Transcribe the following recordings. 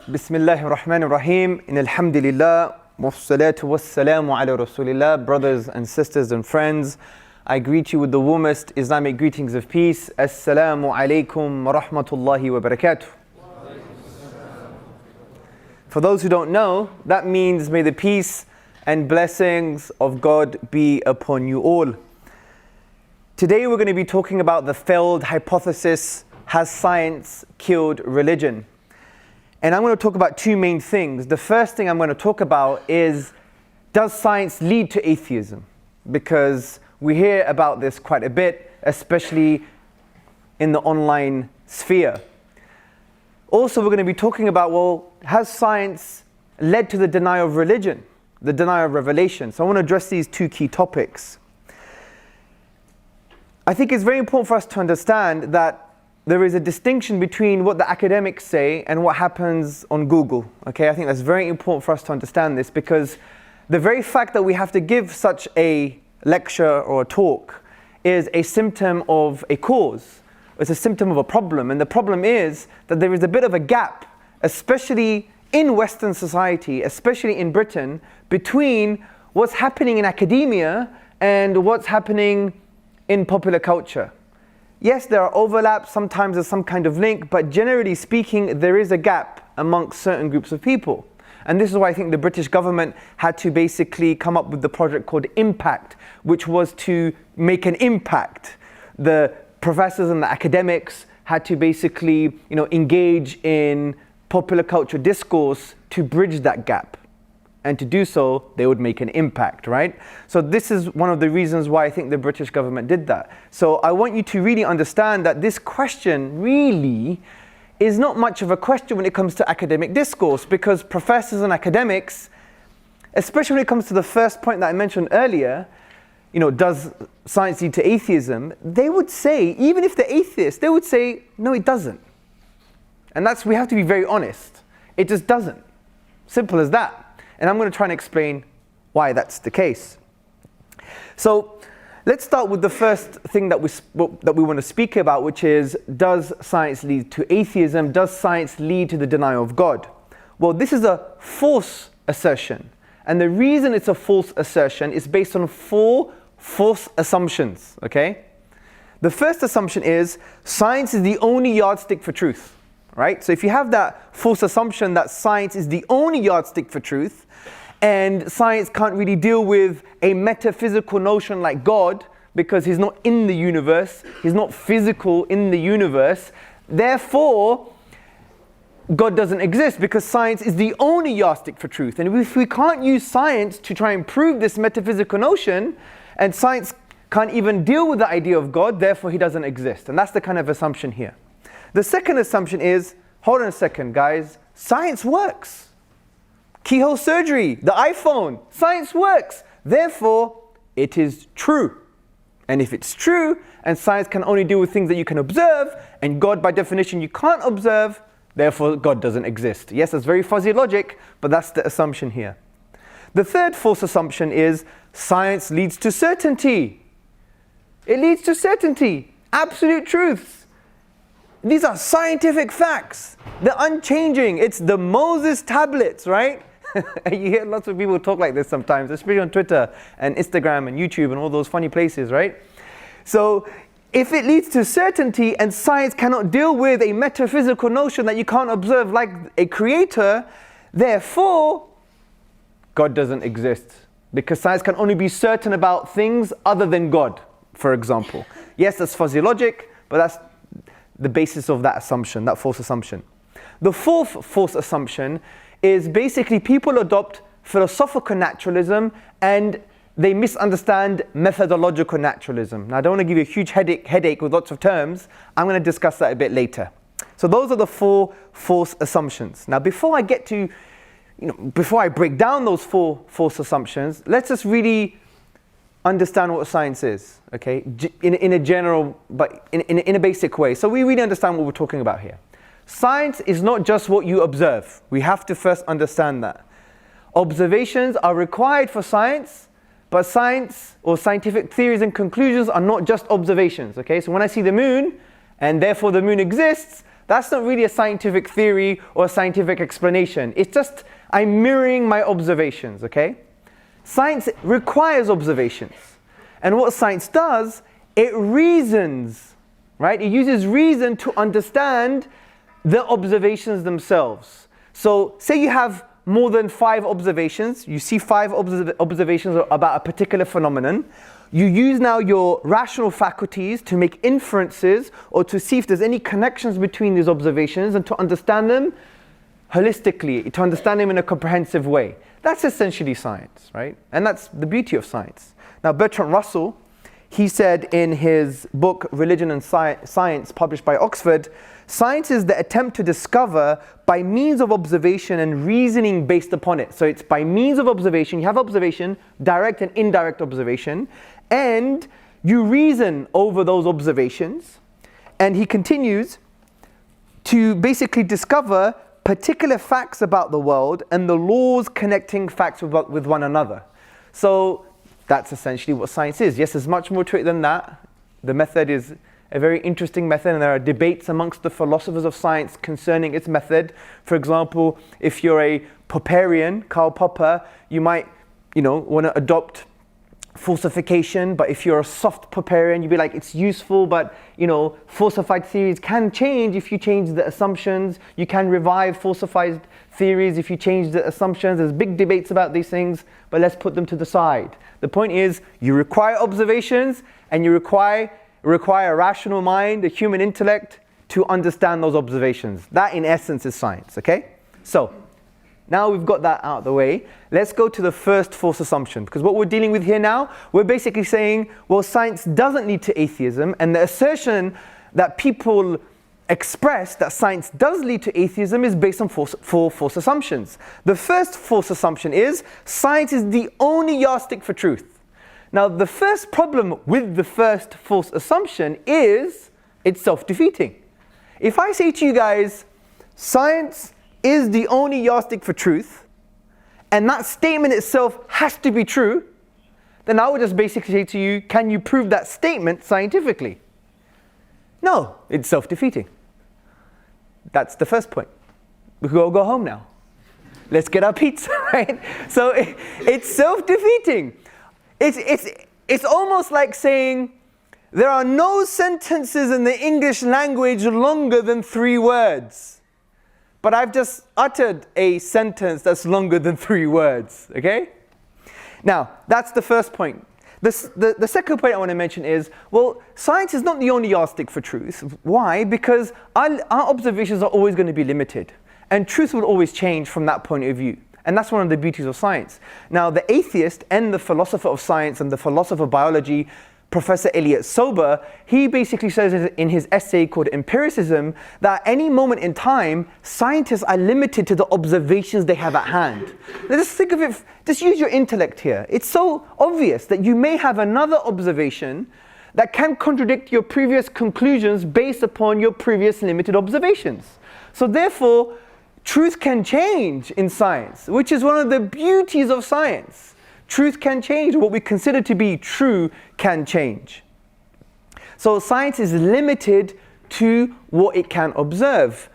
Bismillahir Rahmanir Rahim. Alhamdulillah. Wassalatu wassalamu ala Rasulillah. Brothers and sisters and friends, I greet you with the warmest Islamic greetings of peace. Assalamu alaikum wa rahmatullahi wa barakatuh. For those who don't know, that means may the peace and blessings of God be upon you all. Today we're going to be talking about the failed hypothesis, has science killed religion? And I'm going to talk about two main things. The first thing I'm going to talk about is, does science lead to atheism? Because we hear about this quite a bit, especially in the online sphere. Also, we're going to be talking about, well, has science led to the denial of religion, the denial of revelation? So I want to address these two key topics. I think it's very important for us to understand that there is a distinction between what the academics say and what happens on Google. Okay, I think that's very important for us to understand this, because the very fact that we have to give such a lecture or a talk is a symptom of a cause. It's a symptom of a problem, and the problem is that there is a bit of a gap, especially in Western society, especially in Britain, between what's happening in academia and what's happening in popular culture. Yes, there are overlaps, sometimes there's some kind of link, but generally speaking, there is a gap amongst certain groups of people. And this is why I think the British government had to basically come up with the project called Impact, which was to make an impact. The professors and the academics had to basically, engage in popular culture discourse to bridge that gap. And to do so, they would make an impact, right? So this is one of the reasons why I think the British government did that. So I want you to really understand that this question really is not much of a question when it comes to academic discourse, because professors and academics, especially when it comes to the first point that I mentioned earlier, does science lead to atheism? They would say, even if they're atheists, they would say, no, it doesn't. And we have to be very honest. It just doesn't. Simple as that. And I'm going to try and explain why that's the case. So let's start with the first thing that we want to speak about, which is, does science lead to atheism? Does science lead to the denial of God? Well, this is a false assertion. And the reason it's a false assertion is based on 4 false assumptions, okay? The first assumption is, science is the only yardstick for truth, right? So if you have that false assumption that science is the only yardstick for truth, and science can't really deal with a metaphysical notion like God, because he's not in the universe, he's not physical in the universe, therefore God doesn't exist, because science is the only yardstick for truth. And if we can't use science to try and prove this metaphysical notion, and science can't even deal with the idea of God, therefore he doesn't exist. And that's the kind of assumption here. The second assumption is, hold on a second guys, science works. Keyhole surgery, the iPhone, science works. Therefore, it is true. And if it's true, and science can only deal with things that you can observe, and God by definition you can't observe, therefore God doesn't exist. Yes, that's very fuzzy logic, but that's the assumption here. The third false assumption is, science leads to certainty. It leads to certainty, absolute truths. These are scientific facts. They're unchanging. It's the Moses tablets, right? You hear lots of people talk like this sometimes, especially on Twitter and Instagram and YouTube and all those funny places, right? So if it leads to certainty and science cannot deal with a metaphysical notion that you can't observe like a creator, therefore God doesn't exist. Because science can only be certain about things other than God, for example. Yes, that's fuzzy logic, but that's the basis of that assumption, that false assumption. The fourth false assumption is basically people adopt philosophical naturalism and they misunderstand methodological naturalism. Now, I don't want to give you a huge headache with lots of terms. I'm going to discuss that a bit later. So those are the 4 false assumptions. Now, before I get to, before I break down those 4 false assumptions, let's just really understand what science is, okay? In a general, but in a basic way. So we really understand what we're talking about here. Science is not just what you observe. We have to first understand that. Observations are required for science, but science or scientific theories and conclusions are not just observations, okay? So when I see the moon, and therefore the moon exists, That's not really a scientific theory or a scientific explanation. It's just I'm mirroring my observations, okay? Science requires observations. And what science does, it reasons, right? It uses reason to understand the observations themselves. So say you have more than 5 observations, you see 5 observations about a particular phenomenon. You use now your rational faculties to make inferences or to see if there's any connections between these observations and to understand them holistically, to understand them in a comprehensive way. That's essentially science, right? And that's the beauty of science. Now, Bertrand Russell, he said in his book, Religion and Science, published by Oxford, science is the attempt to discover by means of observation and reasoning based upon it. So it's by means of observation, you have observation, direct and indirect observation, and you reason over those observations. And he continues to basically discover particular facts about the world and the laws connecting facts with one another. So that's essentially what science is. Yes, there's much more to it than that. The method is a very interesting method, and there are debates amongst the philosophers of science concerning its method. For example, if you're a Popperian, Karl Popper, you might, want to adopt falsification, but if you're a soft Popperian, you'd be like, it's useful, but falsified theories can change if you change the assumptions. You can revive falsified theories if you change the assumptions. There's big debates about these things, but let's put them to the side. The point is, you require observations, and you require a rational mind, a human intellect, to understand those observations. That, in essence, is science, okay? So, now we've got that out of the way, let's go to the first false assumption. Because what we're dealing with here now, we're basically saying, well, science doesn't lead to atheism, and the assertion that people express that science does lead to atheism is based on four false assumptions. The first false assumption is, science is the only yardstick for truth. Now, the first problem with the first false assumption is, it's self-defeating. If I say to you guys, science is the only yardstick for truth, and that statement itself has to be true, then I would just basically say to you, can you prove that statement scientifically? No, it's self-defeating. That's the first point. We can all go home now. Let's get our pizza, right? So it's self-defeating. It's almost like saying, there are no sentences in the English language longer than 3 words. But I've just uttered a sentence that's longer than 3 words, okay? Now, that's the first point. The second point I want to mention is, well, science is not the only yardstick for truth. Why? Because our observations are always going to be limited. And truth will always change from that point of view. And that's one of the beauties of science. Now, the atheist and the philosopher of science and the philosopher of biology, Professor Elliot Sober, he basically says in his essay called Empiricism that at any moment in time, scientists are limited to the observations they have at hand. Now just think of it, just use your intellect here. It's so obvious that you may have another observation that can contradict your previous conclusions based upon your previous limited observations. So therefore, truth can change in science, which is one of the beauties of science. Truth can change. What we consider to be true can change. So science is limited to what it can observe.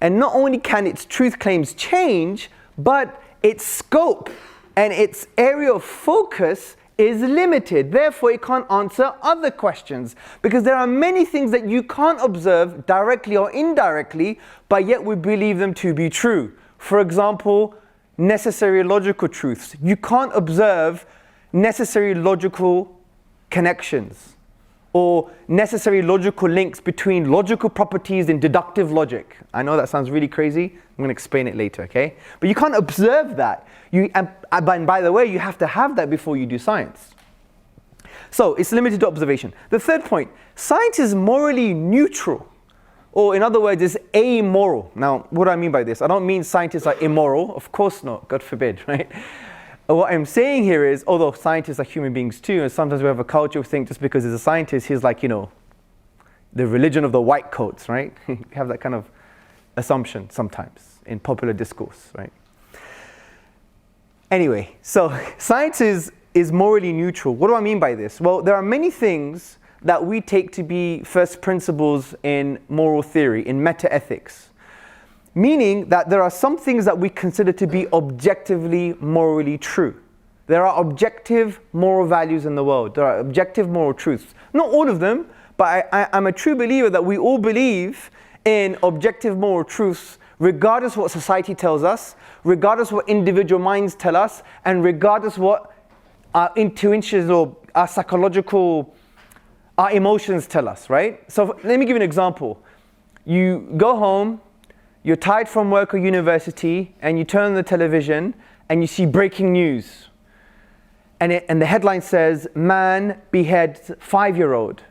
And not only can its truth claims change, but its scope and its area of focus is limited. Therefore, it can't answer other questions. Because there are many things that you can't observe directly or indirectly, but yet we believe them to be true. For example, necessary logical truths. You can't observe necessary logical connections or necessary logical links between logical properties in deductive logic. I know that sounds really crazy. I'm going to explain it later, okay? But you can't observe that. And by the way, you have to have that before you do science. So it's limited to observation. The third point, science is morally neutral. Or in other words, it's amoral. Now, what do I mean by this? I don't mean scientists are immoral. Of course not. God forbid, right? What I'm saying here is, although scientists are human beings too, and sometimes we have a culture, we think just because he's a scientist, he's like, the religion of the white coats, right? We have that kind of assumption sometimes in popular discourse, right? Anyway, so science is morally neutral. What do I mean by this? Well, there are many things that we take to be first principles in moral theory, in metaethics. Meaning that there are some things that we consider to be objectively morally true. There are objective moral values in the world. There are objective moral truths. Not all of them, but I'm a true believer that we all believe in objective moral truths, regardless of what society tells us, regardless of what individual minds tell us, and regardless of what our intuitions or our psychological, our emotions tell us, right? So let me give you an example. You go home, you're tired from work or university, and you turn on the television and you see breaking news. And the headline says, man beheads 5-year-old.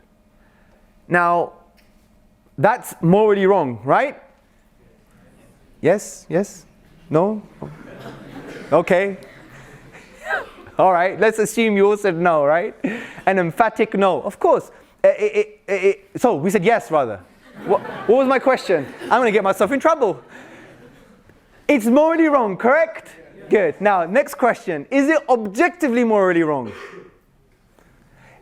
Now, that's morally wrong, right? Yes? Yes? No? Okay. All right, let's assume you all said no, right? An emphatic no. Of course. So we said yes, rather. What was my question? I'm going to get myself in trouble. It's morally wrong, correct? Good. Now, next question. Is it objectively morally wrong?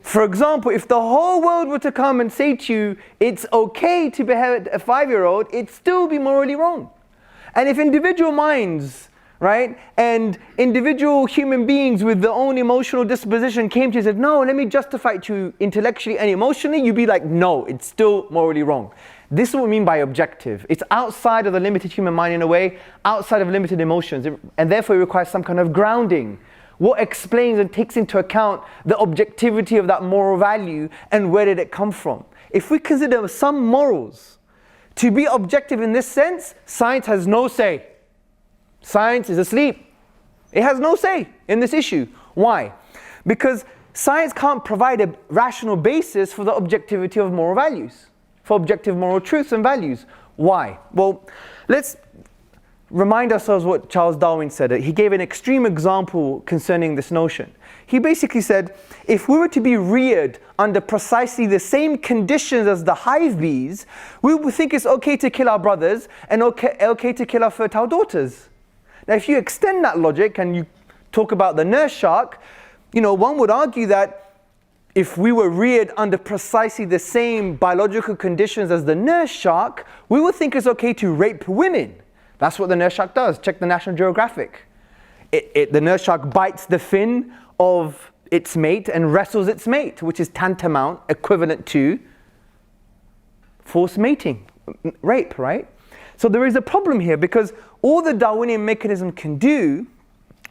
For example, if the whole world were to come and say to you, it's okay to behead a 5-year-old, it'd still be morally wrong. And if individual minds, right, and individual human beings with their own emotional disposition came to you and said, no, let me justify it to you intellectually and emotionally, you'd be like, no, it's still morally wrong. This is what we mean by objective. It's outside of the limited human mind in a way, outside of limited emotions, and therefore it requires some kind of grounding. What explains and takes into account the objectivity of that moral value and where did it come from? If we consider some morals to be objective in this sense, science has no say. Science is asleep. It has no say in this issue. Why? Because science can't provide a rational basis for the objectivity of moral values, for objective moral truths and values. Why? Well, let's remind ourselves what Charles Darwin said. He gave an extreme example concerning this notion. He basically said, if we were to be reared under precisely the same conditions as the hive bees, we would think it's okay to kill our brothers and okay to kill our fertile daughters. Now, if you extend that logic and you talk about the nurse shark, one would argue that if we were reared under precisely the same biological conditions as the nurse shark, we would think it's okay to rape women. That's what the nurse shark does. Check the National Geographic. The nurse shark bites the fin of its mate and wrestles its mate, which is tantamount, equivalent to forced mating, rape, right? So there is a problem here because all the Darwinian mechanism can do,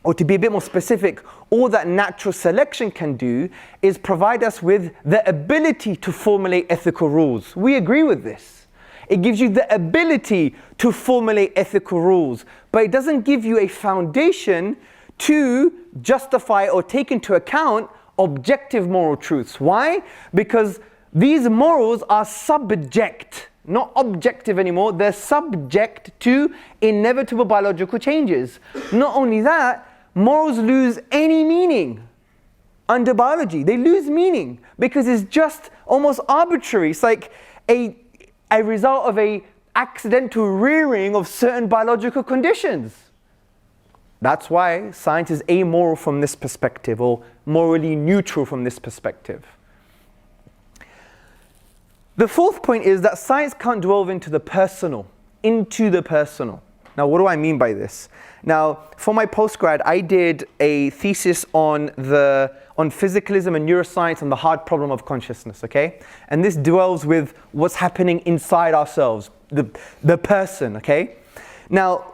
or to be a bit more specific, all that natural selection can do is provide us with the ability to formulate ethical rules. We agree with this. It gives you the ability to formulate ethical rules, but it doesn't give you a foundation to justify or take into account objective moral truths. Why? Because these morals are subject, not objective anymore, they're subject to inevitable biological changes. Not only that, morals lose any meaning under biology. They lose meaning because it's just almost arbitrary. It's like a result of a accidental rearing of certain biological conditions. That's why science is amoral from this perspective, or morally neutral from this perspective. The fourth point is that science can't delve into the personal. Now, what do I mean by this? Now, for my postgrad, I did a thesis on physicalism and neuroscience and the hard problem of consciousness, okay? And this dwells with what's happening inside ourselves, the person, okay? Now,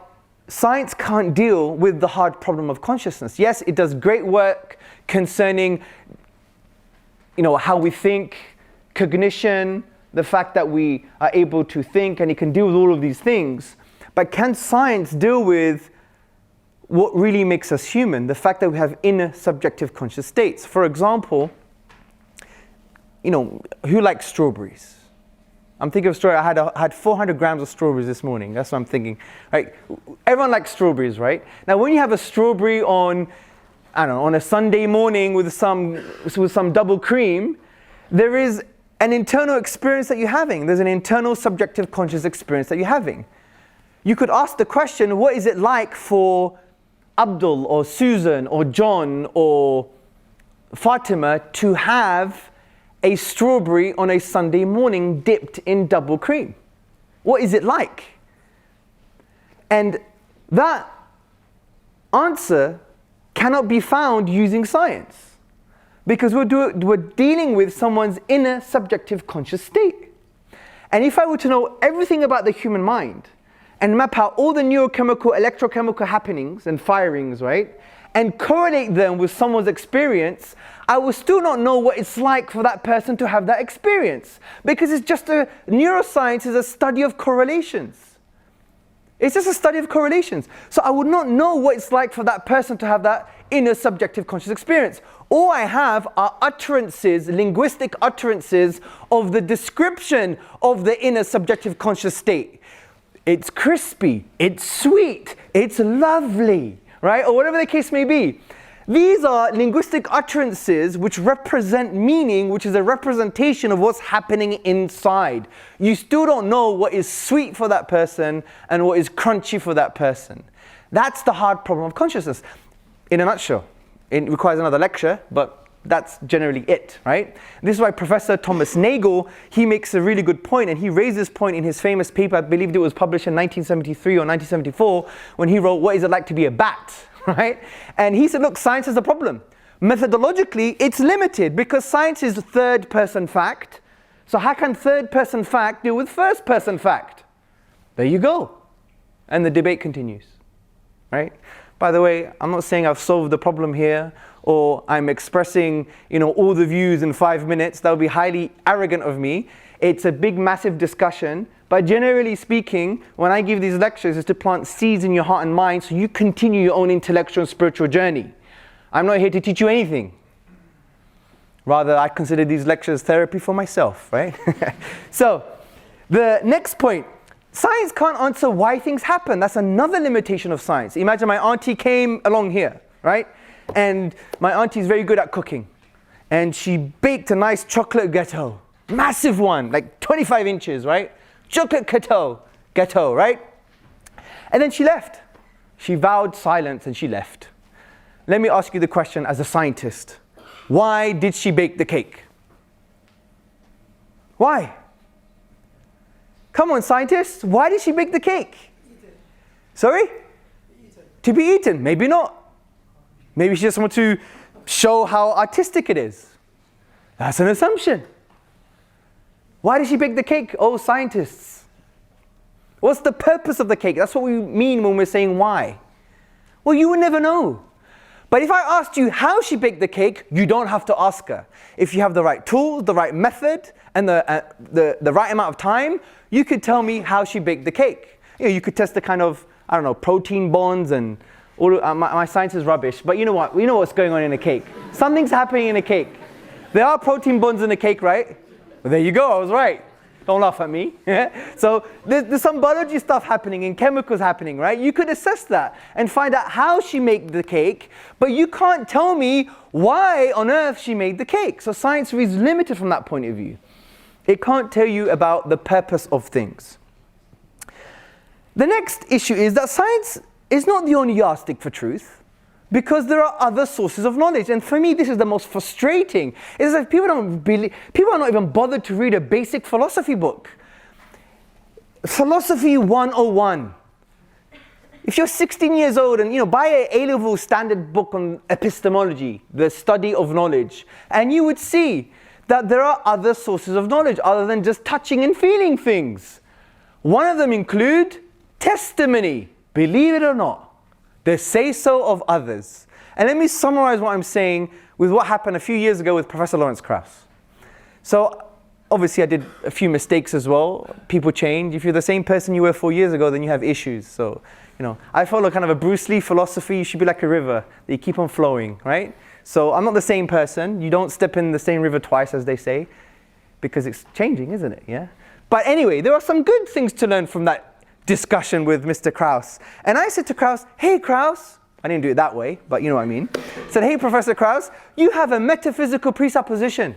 science can't deal with the hard problem of consciousness. Yes, it does great work concerning, how we think, cognition, the fact that we are able to think, and it can deal with all of these things. But can science deal with what really makes us human? The fact that we have inner subjective conscious states. For example, who likes strawberries? I'm thinking of strawberries. I had 400 grams of strawberries this morning. That's what I'm thinking. Right? Everyone likes strawberries, right? Now, when you have a strawberry on a Sunday morning with some double cream, there is an internal experience that you're having. There's an internal subjective conscious experience that you're having. You could ask the question, what is it like for Abdul or Susan or John or Fatima to have a strawberry on a Sunday morning dipped in double cream? What is it like? And that answer cannot be found using science, because we're dealing with someone's inner subjective conscious state. And if I were to know everything about the human mind and map out all the neurochemical, electrochemical happenings and firings, right, and correlate them with someone's experience, I will still not know what it's like for that person to have that experience, because it's just neuroscience is a study of correlations. It's just a study of correlations. So I would not know what it's like for that person to have that inner subjective conscious experience. All I have are utterances, linguistic utterances of the description of the inner subjective conscious state. It's crispy, it's sweet, it's lovely, right? Or whatever the case may be. These are linguistic utterances which represent meaning, which is a representation of what's happening inside. You still don't know what is sweet for that person and what is crunchy for that person. That's the hard problem of consciousness. In a nutshell, it requires another lecture, but that's generally it, right? This is why Professor Thomas Nagel, he makes a really good point, and he raised this point in his famous paper, I believe it was published in 1973 or 1974, when he wrote, "What is it like to be a bat?" Right? And he said, look, science is a problem. Methodologically, it's limited because science is third-person fact. So how can third-person fact deal with first-person fact? There you go. And the debate continues, right? By the way, I'm not saying I've solved the problem here, or I'm expressing, all the views in 5 minutes. That would be highly arrogant of me. It's a big, massive discussion. But generally speaking, when I give these lectures, it's to plant seeds in your heart and mind so you continue your own intellectual and spiritual journey. I'm not here to teach you anything. Rather, I consider these lectures therapy for myself, right? So, the next point. Science can't answer why things happen. That's another limitation of science. Imagine my auntie came along here, right? And my auntie is very good at cooking. And she baked a nice chocolate gâteau. Massive one, like 25 inches, right? Chocolate gâteau, right? And then she left. She vowed silence and she left. Let me ask you the question as a scientist. Why did she bake the cake? Why? Come on, scientists. Why did she bake the cake? Sorry? To be eaten. Maybe not. Maybe she just wanted to show how artistic it is. That's an assumption. Why did she bake the cake? Oh, scientists. What's the purpose of the cake? That's what we mean when we're saying why. Well, you would never know. But if I asked you how she baked the cake, you don't have to ask her. If you have the right tools, the right method, and the right amount of time, you could tell me how she baked the cake. You could test the kind of, protein bonds and all. My science is rubbish, but you know what? We know what's going on in a cake. Something's happening in a cake. There are protein bonds in a cake, right? Well, there you go, I was right. Don't laugh at me. So there's some biology stuff happening and chemicals happening, right? You could assess that and find out how she made the cake, but you can't tell me why on earth she made the cake. So science is limited from that point of view. It can't tell you about the purpose of things. The next issue is that science is not the only yardstick for truth, because there are other sources of knowledge. And for me, this is the most frustrating. It's like people are not even bothered to read a basic philosophy book. Philosophy 101. If you're 16 years old and buy an A-level standard book on epistemology, the study of knowledge, and you would see that there are other sources of knowledge other than just touching and feeling things. One of them include testimony, believe it or not. The say-so of others. And let me summarize what I'm saying with what happened a few years ago with Professor Lawrence Krauss. So obviously I did a few mistakes as well. People change. If you're the same person you were 4 years ago, then you have issues. So, I follow kind of a Bruce Lee philosophy. You should be like a river that you keep on flowing, right? So I'm not the same person. You don't step in the same river twice, as they say, because it's changing, isn't it? Yeah. But anyway, there are some good things to learn from that discussion with Mr. Krauss. And I said to Krauss, hey Krauss, I didn't do it that way, but you know what I mean. I said, hey Professor Krauss, you have a metaphysical presupposition.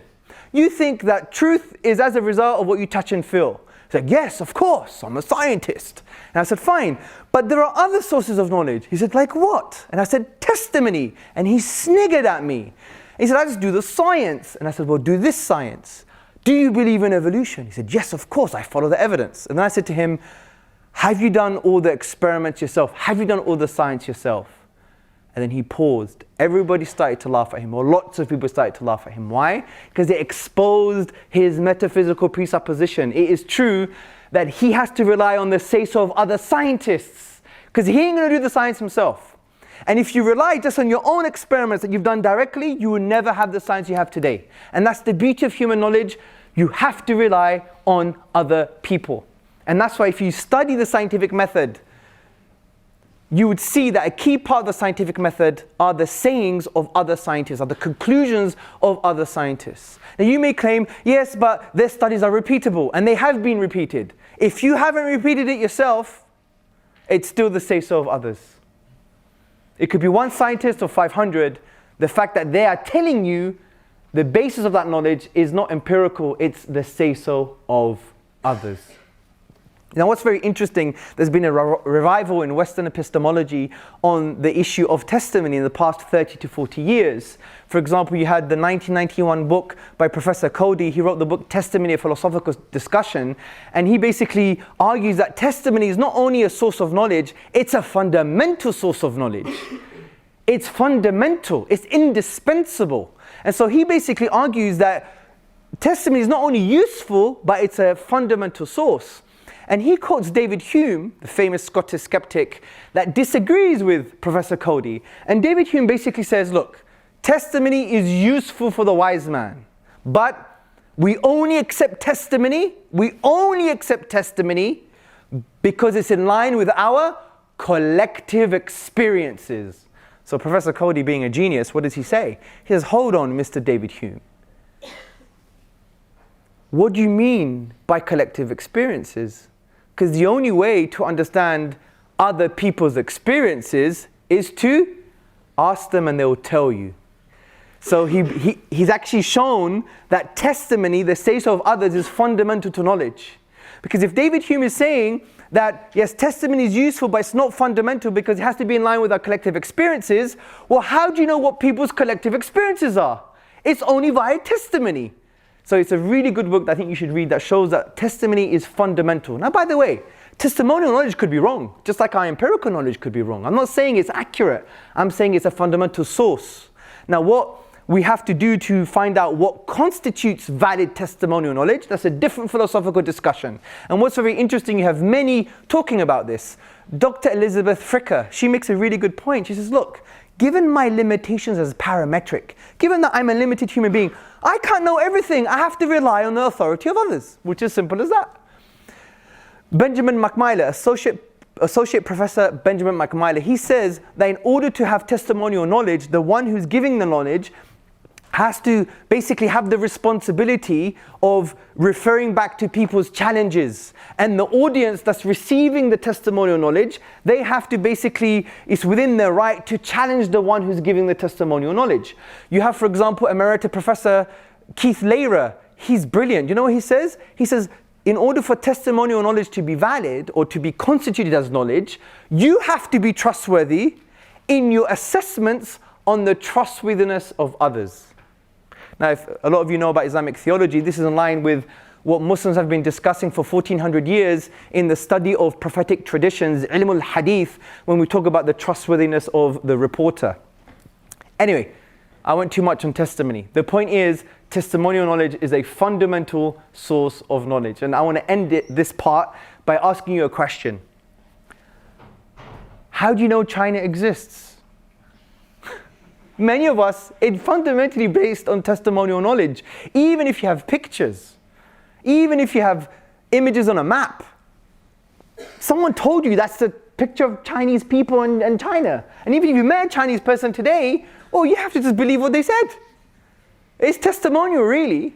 You think that truth is as a result of what you touch and feel. He said, yes, of course, I'm a scientist. And I said, fine, but there are other sources of knowledge. He said, like what? And I said, testimony. And he sniggered at me. He said, I just do the science. And I said, well, do this science. Do you believe in evolution? He said, yes, of course, I follow the evidence. And then I said to him, have you done all the experiments yourself? Have you done all the science yourself? And then he paused. Everybody started to laugh at him, or lots of people started to laugh at him. Why? Because it exposed his metaphysical presupposition. It is true that he has to rely on the say-so of other scientists, because he ain't going to do the science himself. And if you rely just on your own experiments that you've done directly, you will never have the science you have today. And that's the beauty of human knowledge. You have to rely on other people. And that's why if you study the scientific method, you would see that a key part of the scientific method are the sayings of other scientists, are the conclusions of other scientists. Now you may claim, yes, but their studies are repeatable, and they have been repeated. If you haven't repeated it yourself, it's still the say-so of others. It could be one scientist or 500. The fact that they are telling you the basis of that knowledge is not empirical, it's the say-so of others. Now what's very interesting, there's been a revival in Western epistemology on the issue of testimony in the past 30 to 40 years. For example, you had the 1991 book by Professor Cody. He wrote the book Testimony, a Philosophical Discussion, and he basically argues that testimony is not only a source of knowledge, it's a fundamental source of knowledge. It's fundamental, it's indispensable. And so he basically argues that testimony is not only useful, but it's a fundamental source. And he quotes David Hume, the famous Scottish skeptic, that disagrees with Professor Cody. And David Hume basically says, look, testimony is useful for the wise man, but we only accept testimony because it's in line with our collective experiences. So Professor Cody, being a genius, what does he say? He says, hold on, Mr. David Hume. What do you mean by collective experiences? Because the only way to understand other people's experiences is to ask them and they will tell you. So he's actually shown that testimony, the say-so of others, is fundamental to knowledge. Because if David Hume is saying that, yes, testimony is useful, but it's not fundamental because it has to be in line with our collective experiences, well, how do you know what people's collective experiences are? It's only via testimony. So it's a really good book that I think you should read that shows that testimony is fundamental. Now, by the way, testimonial knowledge could be wrong, just like our empirical knowledge could be wrong. I'm not saying it's accurate. I'm saying it's a fundamental source. Now, what we have to do to find out what constitutes valid testimonial knowledge, that's a different philosophical discussion. And what's very interesting, you have many talking about this. Dr. Elizabeth Fitrah, she makes a really good point. She says, look, given my limitations as parametric, given that I'm a limited human being, I can't know everything. I have to rely on the authority of others, which is simple as that. Benjamin McMillan, Associate Professor Benjamin McMillan, he says that in order to have testimonial knowledge, the one who's giving the knowledge has to basically have the responsibility of referring back to people's challenges. And the audience that's receiving the testimonial knowledge, they have to basically, it's within their right to challenge the one who's giving the testimonial knowledge. You have, for example, Emerita Professor Keith Lehrer. He's brilliant. You know what he says? He says, in order for testimonial knowledge to be valid or to be constituted as knowledge, you have to be trustworthy in your assessments on the trustworthiness of others. Now, if a lot of you know about Islamic theology, this is in line with what Muslims have been discussing for 1400 years in the study of prophetic traditions, ilm al-hadith, when we talk about the trustworthiness of the reporter. Anyway, I went too much on testimony. The point is, testimonial knowledge is a fundamental source of knowledge. And I want to end this part by asking you a question. How do you know China exists? Many of us, it's fundamentally based on testimonial knowledge. Even if you have pictures, even if you have images on a map, someone told you that's the picture of Chinese people in China. And even if you met a Chinese person today, well, you have to just believe what they said. It's testimonial, really.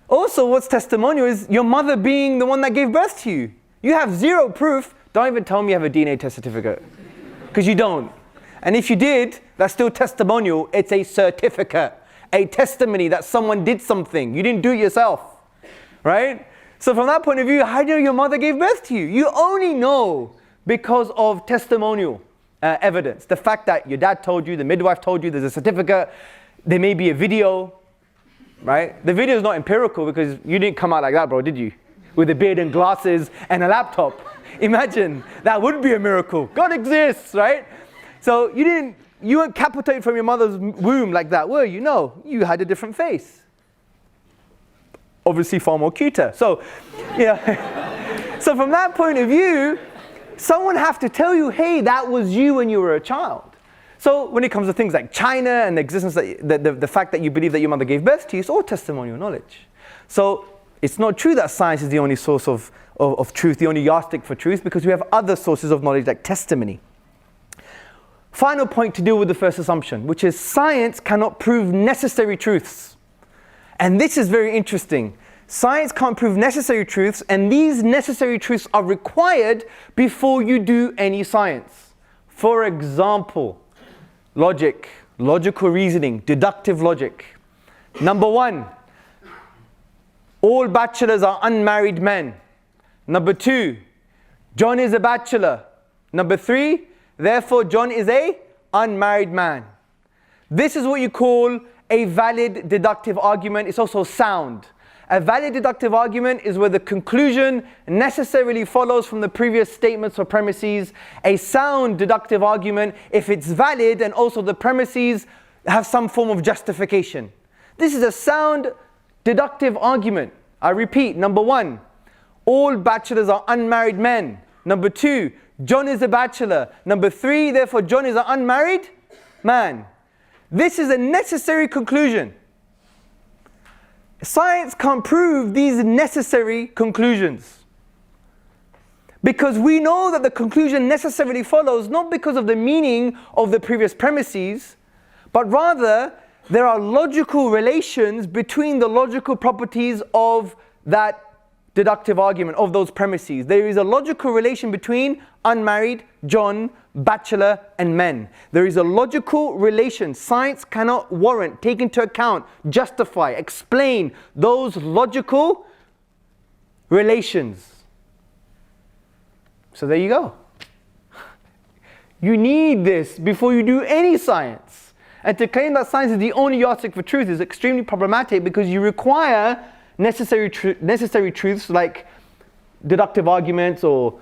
Also, what's testimonial is your mother being the one that gave birth to you. You have zero proof. Don't even tell me you have a DNA test certificate, because you don't. And if you did, that's still testimonial. It's a certificate, a testimony that someone did something. You didn't do it yourself, right? So from that point of view, how do you know your mother gave birth to you? You only know because of testimonial. evidence. The fact that your dad told you, the midwife told you, there's a certificate, there may be a video, right? The video is not empirical because you didn't come out like that, bro, did you? With a beard and glasses and a laptop. Imagine, that would be a miracle. God exists, right? So you weren't capitated from your mother's womb like that, were you? No, you had a different face. Obviously far more cuter. So, yeah. So from that point of view, someone have to tell you, hey, that was you when you were a child. So when it comes to things like China and the existence, the fact that you believe that your mother gave birth to you, it's all testimonial knowledge. So it's not true that science is the only source of truth, the only yardstick for truth, because we have other sources of knowledge like testimony. Final point to deal with the first assumption, which is science cannot prove necessary truths. And this is very interesting. Science can't prove necessary truths, and these necessary truths are required before you do any science. For example, logic, logical reasoning, deductive logic. Number one, all bachelors are unmarried men. Number two, John is a bachelor. Number three, therefore John is a unmarried man. This is what you call a valid deductive argument. It's also sound. A valid deductive argument is where the conclusion necessarily follows from the previous statements or premises. A sound deductive argument, if it's valid and also the premises have some form of justification. This is a sound deductive argument. I repeat, number one, all bachelors are unmarried men. Number two, John is a bachelor. Number three, therefore John is an unmarried man. This is a necessary conclusion. Science can't prove these necessary conclusions. Because we know that the conclusion necessarily follows not because of the meaning of the previous premises, but rather there are logical relations between the logical properties of that deductive argument, of those premises. There is a logical relation between unmarried, John, bachelor, and men. There is a logical relation. Science cannot warrant, take into account, justify, explain those logical relations. So there you go. You need this before you do any science. And to claim that science is the only yardstick for truth is extremely problematic because you require necessary truths like deductive arguments or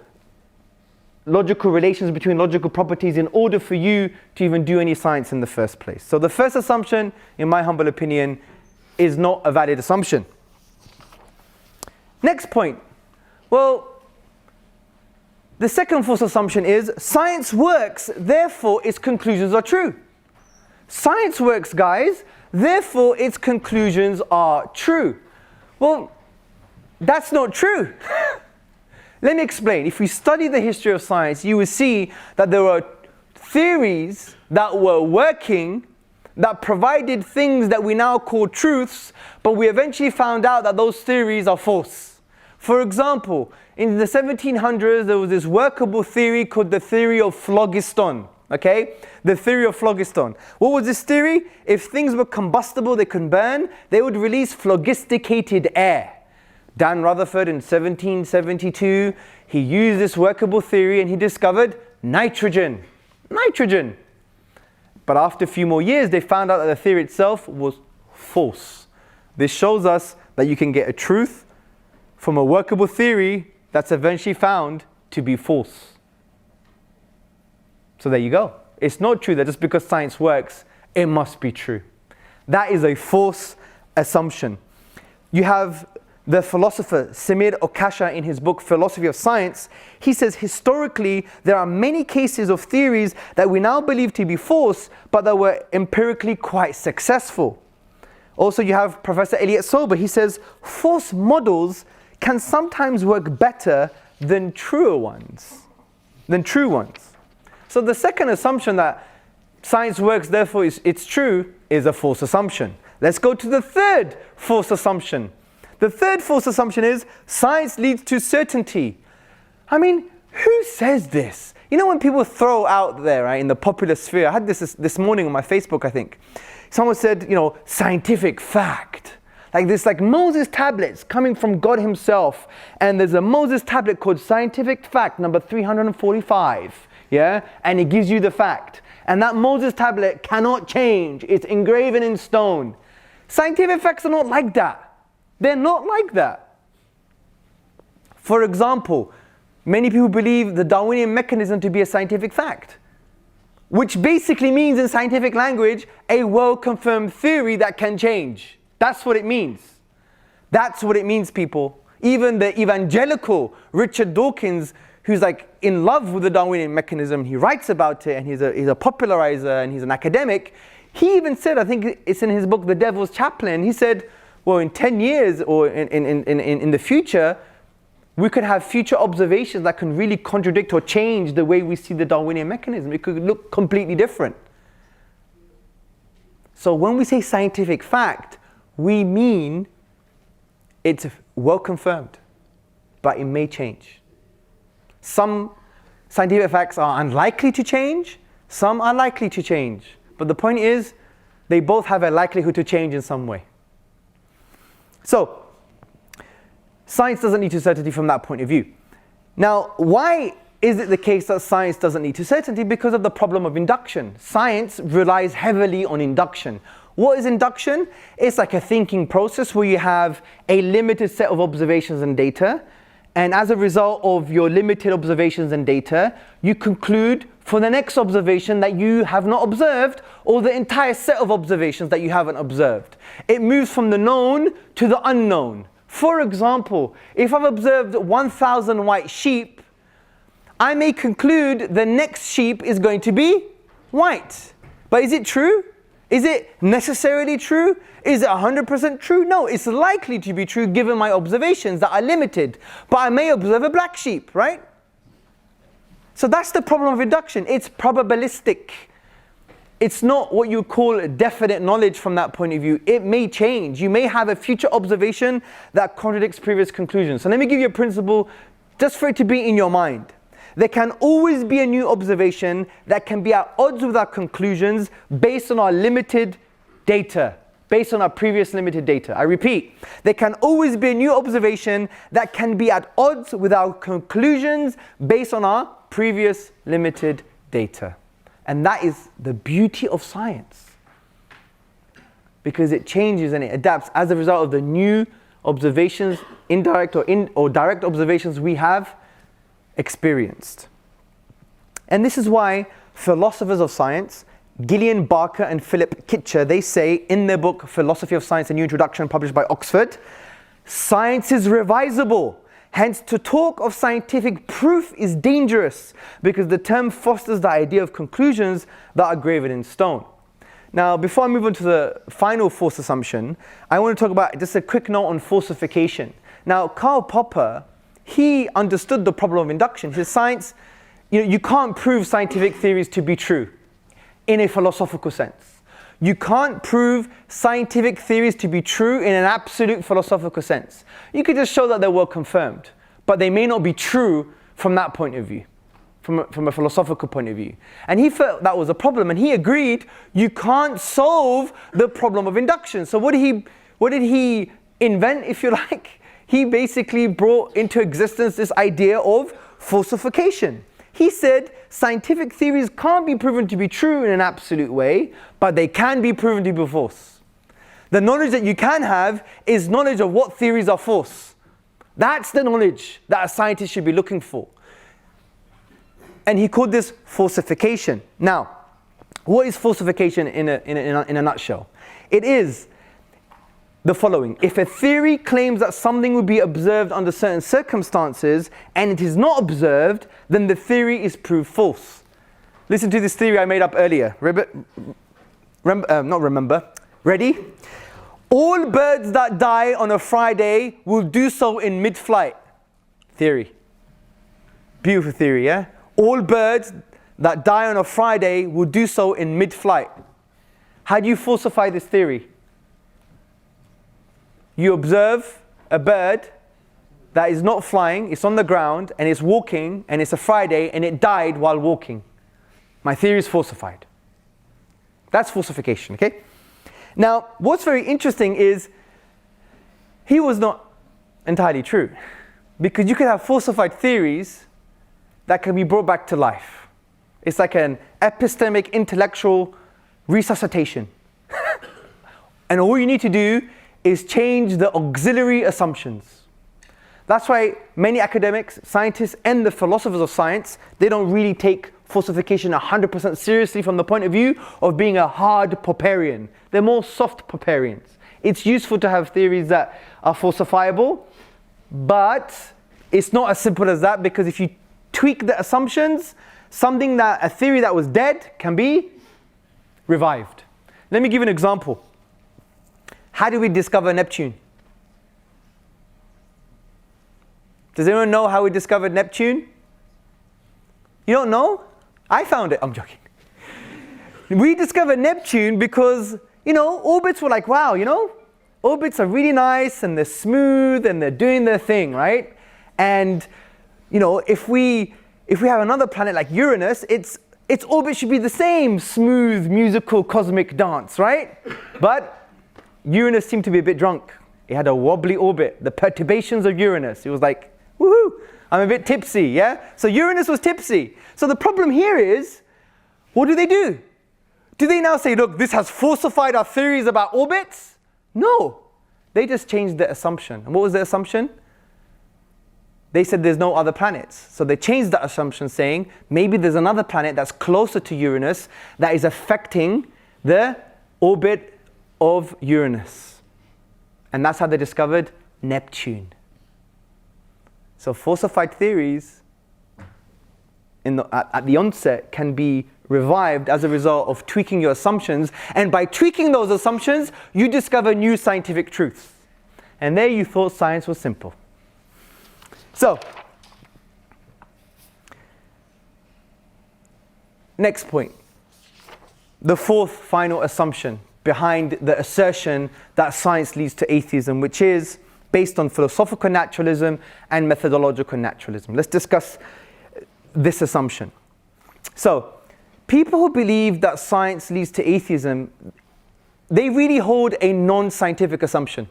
logical relations between logical properties in order for you to even do any science in the first place. So the first assumption, in my humble opinion, is not a valid assumption. Next point. Well, the second false assumption is science works, therefore its conclusions are true. Science works, guys, therefore its conclusions are true. Well, that's not true. Let me explain. If we study the history of science, you will see that there were theories that were working, that provided things that we now call truths, but we eventually found out that those theories are false. For example, in the 1700s, there was this workable theory called the theory of phlogiston. Okay? The theory of phlogiston. What was this theory? If things were combustible, they could burn, they would release phlogisticated air. Dan Rutherford in 1772, he used this workable theory and he discovered nitrogen. Nitrogen. But after a few more years, they found out that the theory itself was false. This shows us that you can get a truth from a workable theory that's eventually found to be false. So there you go. It's not true that just because science works, it must be true. That is a false assumption. You have the philosopher Samir Okasha in his book Philosophy of Science. He says historically there are many cases of theories that we now believe to be false, but that were empirically quite successful. Also you have Professor Elliot Sober. He says false models can sometimes work better than truer ones. So the second assumption that science works, therefore it's true, is a false assumption. Let's go to the third false assumption. The third false assumption is science leads to certainty. I mean, who says this? You know when people throw out there, right, in the popular sphere, I had this morning on my Facebook, I think. Someone said, you know, scientific fact. Like this, like Moses tablets coming from God himself. And there's a Moses tablet called scientific fact number 345. yeah? And it gives you the fact. And that Moses tablet cannot change. It's engraven in stone. Scientific facts are not like that. They're not like that. For example, many people believe the Darwinian mechanism to be a scientific fact, which basically means in scientific language, a well-confirmed theory that can change. That's what it means. That's what it means, people. Even the evangelical Richard Dawkins, who's like in love with the Darwinian mechanism, he writes about it, and he's a popularizer, and he's an academic. He even said, I think it's in his book, The Devil's Chaplain, he said, well, in 10 years or in the future, we could have future observations that can really contradict or change the way we see the Darwinian mechanism. It could look completely different. So when we say scientific fact, we mean it's well confirmed, but it may change. Some scientific facts are unlikely to change, some are likely to change. But the point is, they both have a likelihood to change in some way. So, science doesn't lead to certainty from that point of view. Now, why is it the case that science doesn't lead to certainty? Because of the problem of induction. Science relies heavily on induction. What is induction? It's like a thinking process where you have a limited set of observations and data, and as a result of your limited observations and data, you conclude for the next observation that you have not observed, or the entire set of observations that you haven't observed. It moves from the known to the unknown. For example, if I've observed 1,000 white sheep, I may conclude the next sheep is going to be white. But is it true? Is it necessarily true? Is it 100% true? No, it's likely to be true given my observations that are limited. But I may observe a black sheep, right? So that's the problem of induction. It's probabilistic. It's not what you call definite knowledge from that point of view. It may change. You may have a future observation that contradicts previous conclusions. So let me give you a principle just for it to be in your mind. There can always be a new observation that can be at odds with our conclusions based on our limited data, based on our previous limited data. I repeat, there can always be a new observation that can be at odds with our conclusions based on our previous limited data. And that is the beauty of science, because it changes and it adapts as a result of the new observations, indirect or direct observations we have experienced. And this is why philosophers of science, Gillian Barker and Philip Kitcher, they say in their book Philosophy of Science, a New Introduction, published by Oxford, science is revisable. Hence, to talk of scientific proof is dangerous, because the term fosters the idea of conclusions that are graven in stone. Now, before I move on to the final false assumption, I want to talk about just a quick note on falsification. Now, Karl Popper, he understood the problem of induction. He said, science, you can't prove scientific theories to be true in a philosophical sense. You can't prove scientific theories to be true in an absolute philosophical sense. You could just show that they're well confirmed, but they may not be true from that point of view, from a philosophical point of view. And he felt that was a problem, and he agreed you can't solve the problem of induction. So what did he invent, if you like? He basically brought into existence this idea of falsification. He said scientific theories can't be proven to be true in an absolute way, but they can be proven to be false. The knowledge that you can have is knowledge of what theories are false. That's the knowledge that a scientist should be looking for. And he called this falsification. Now, what is falsification in a nutshell? It is the following. If a theory claims that something will be observed under certain circumstances and it is not observed, then the theory is proved false. Listen to this theory I made up earlier. Ready? All birds that die on a Friday will do so in mid-flight. Theory. Beautiful theory, yeah? All birds that die on a Friday will do so in mid-flight. How do you falsify this theory? You observe a bird that is not flying, it's on the ground, and it's walking, and it's a Friday, and it died while walking. My theory is falsified. That's falsification, okay? Now, what's very interesting is he was not entirely true, because you could have falsified theories that can be brought back to life. It's like an epistemic intellectual resuscitation. And all you need to do is change the auxiliary assumptions. That's why many academics, scientists, and the philosophers of science, they don't really take falsification 100% seriously from the point of view of being a hard Popperian. They're more soft Popperians. It's useful to have theories that are falsifiable, but it's not as simple as that, because if you tweak the assumptions, a theory that was dead can be revived. Let me give you an example. How did we discover Neptune? Does anyone know how we discovered Neptune? You don't know? I found it. I'm joking. We discovered Neptune because, orbits were like, wow, orbits are really nice and they're smooth and they're doing their thing, right? And, if we have another planet like Uranus, its orbit should be the same smooth, musical, cosmic dance, right? But Uranus seemed to be a bit drunk. It had a wobbly orbit, the perturbations of Uranus. It was like, woohoo, I'm a bit tipsy, yeah? So Uranus was tipsy. So the problem here is, what do? Do they now say, look, this has falsified our theories about orbits? No. They just changed the assumption. And what was the assumption? They said there's no other planets. So they changed that assumption, saying maybe there's another planet that's closer to Uranus that is affecting the orbit of Uranus. And that's how they discovered Neptune. So falsified theories at the onset can be revived as a result of tweaking your assumptions. And by tweaking those assumptions, you discover new scientific truths. And there you thought science was simple. So, next point. The fourth final assumption behind the assertion that science leads to atheism, which is based on philosophical naturalism and methodological naturalism. Let's discuss this assumption. So, people who believe that science leads to atheism, they really hold a non-scientific assumption.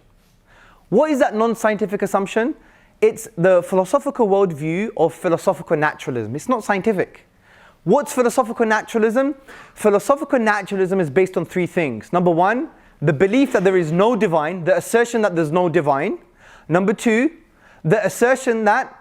What is that non-scientific assumption? It's the philosophical worldview of philosophical naturalism. It's not scientific. What's philosophical naturalism? Philosophical naturalism is based on three things. Number one, the belief that there is no divine, the assertion that there's no divine. Number two, the assertion that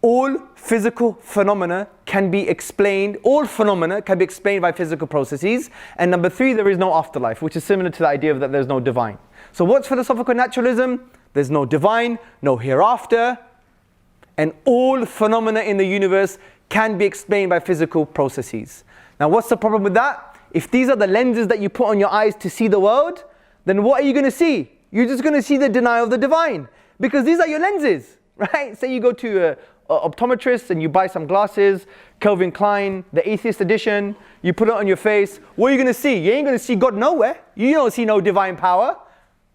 all physical phenomena can be explained, all phenomena can be explained by physical processes. And number three, there is no afterlife, which is similar to the idea of that there's no divine. So what's philosophical naturalism? There's no divine, no hereafter, and all phenomena in the universe can be explained by physical processes. Now what's the problem with that? If these are the lenses that you put on your eyes to see the world, then what are you going to see? You're just going to see the denial of the divine, because these are your lenses, right? Say you go to an optometrist and you buy some glasses, Calvin Klein, the atheist edition, you put it on your face, what are you going to see? You ain't going to see God nowhere. You don't see no divine power,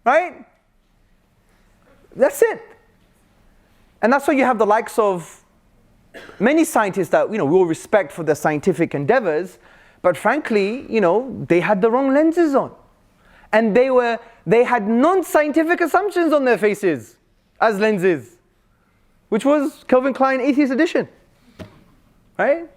right? That's it. And that's why you have the likes of many scientists that we all respect for their scientific endeavors, but frankly, they had the wrong lenses on. And they had non-scientific assumptions on their faces as lenses, which was Calvin Klein Atheist Edition, right?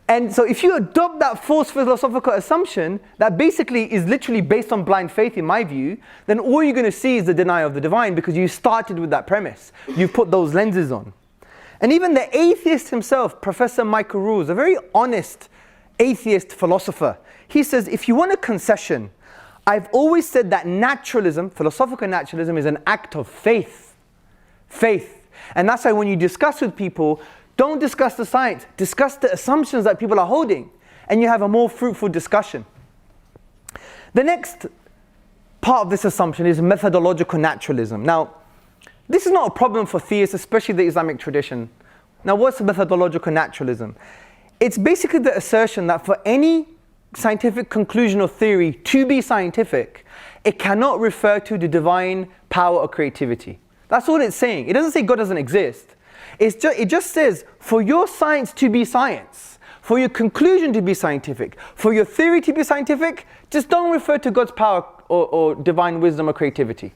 And so if you adopt that false philosophical assumption that basically is literally based on blind faith, in my view, then all you're going to see is the denial of the divine, because you started with that premise. You've put those lenses on. And even the atheist himself, Professor Michael Rule, a very honest atheist philosopher, he says, if you want a concession, I've always said that naturalism, philosophical naturalism, is an act of faith. Faith. And that's why when you discuss with people, don't discuss the science, discuss the assumptions that people are holding, and you have a more fruitful discussion. The next part of this assumption is methodological naturalism. Now, this is not a problem for theists, especially the Islamic tradition. Now, what's methodological naturalism? It's basically the assertion that for any scientific conclusion or theory to be scientific, it cannot refer to the divine power or creativity. That's all it's saying. It doesn't say God doesn't exist. It just says, for your science to be science, for your conclusion to be scientific, for your theory to be scientific, just don't refer to God's power or divine wisdom or creativity.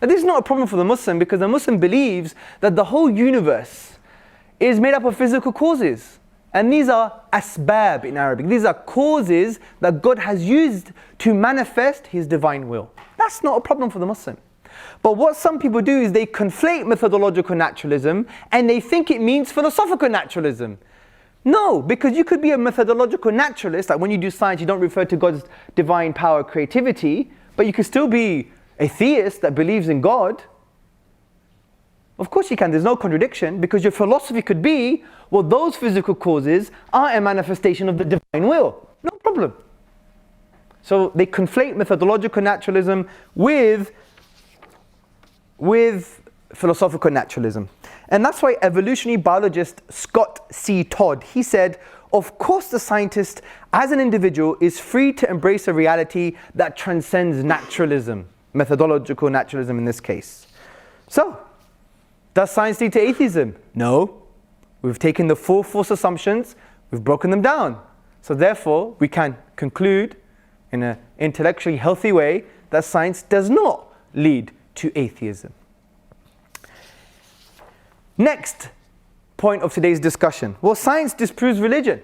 Now, this is not a problem for the Muslim, because the Muslim believes that the whole universe is made up of physical causes. And these are asbab in Arabic. These are causes that God has used to manifest His divine will. That's not a problem for the Muslim. But what some people do is they conflate methodological naturalism and they think it means philosophical naturalism. No, because you could be a methodological naturalist, like when you do science you don't refer to God's divine power, creativity, but you could still be a theist that believes in God. Of course you can, there's no contradiction, because your philosophy could be, well, those physical causes are a manifestation of the divine will. No problem. So they conflate methodological naturalism with philosophical naturalism. And that's why evolutionary biologist Scott C. Todd, he said, of course the scientist as an individual is free to embrace a reality that transcends naturalism, methodological naturalism in this case. So, does science lead to atheism? No. We've taken the four false assumptions, we've broken them down. So therefore, we can conclude in an intellectually healthy way that science does not lead to atheism. Next point of today's discussion. Well, science disproves religion.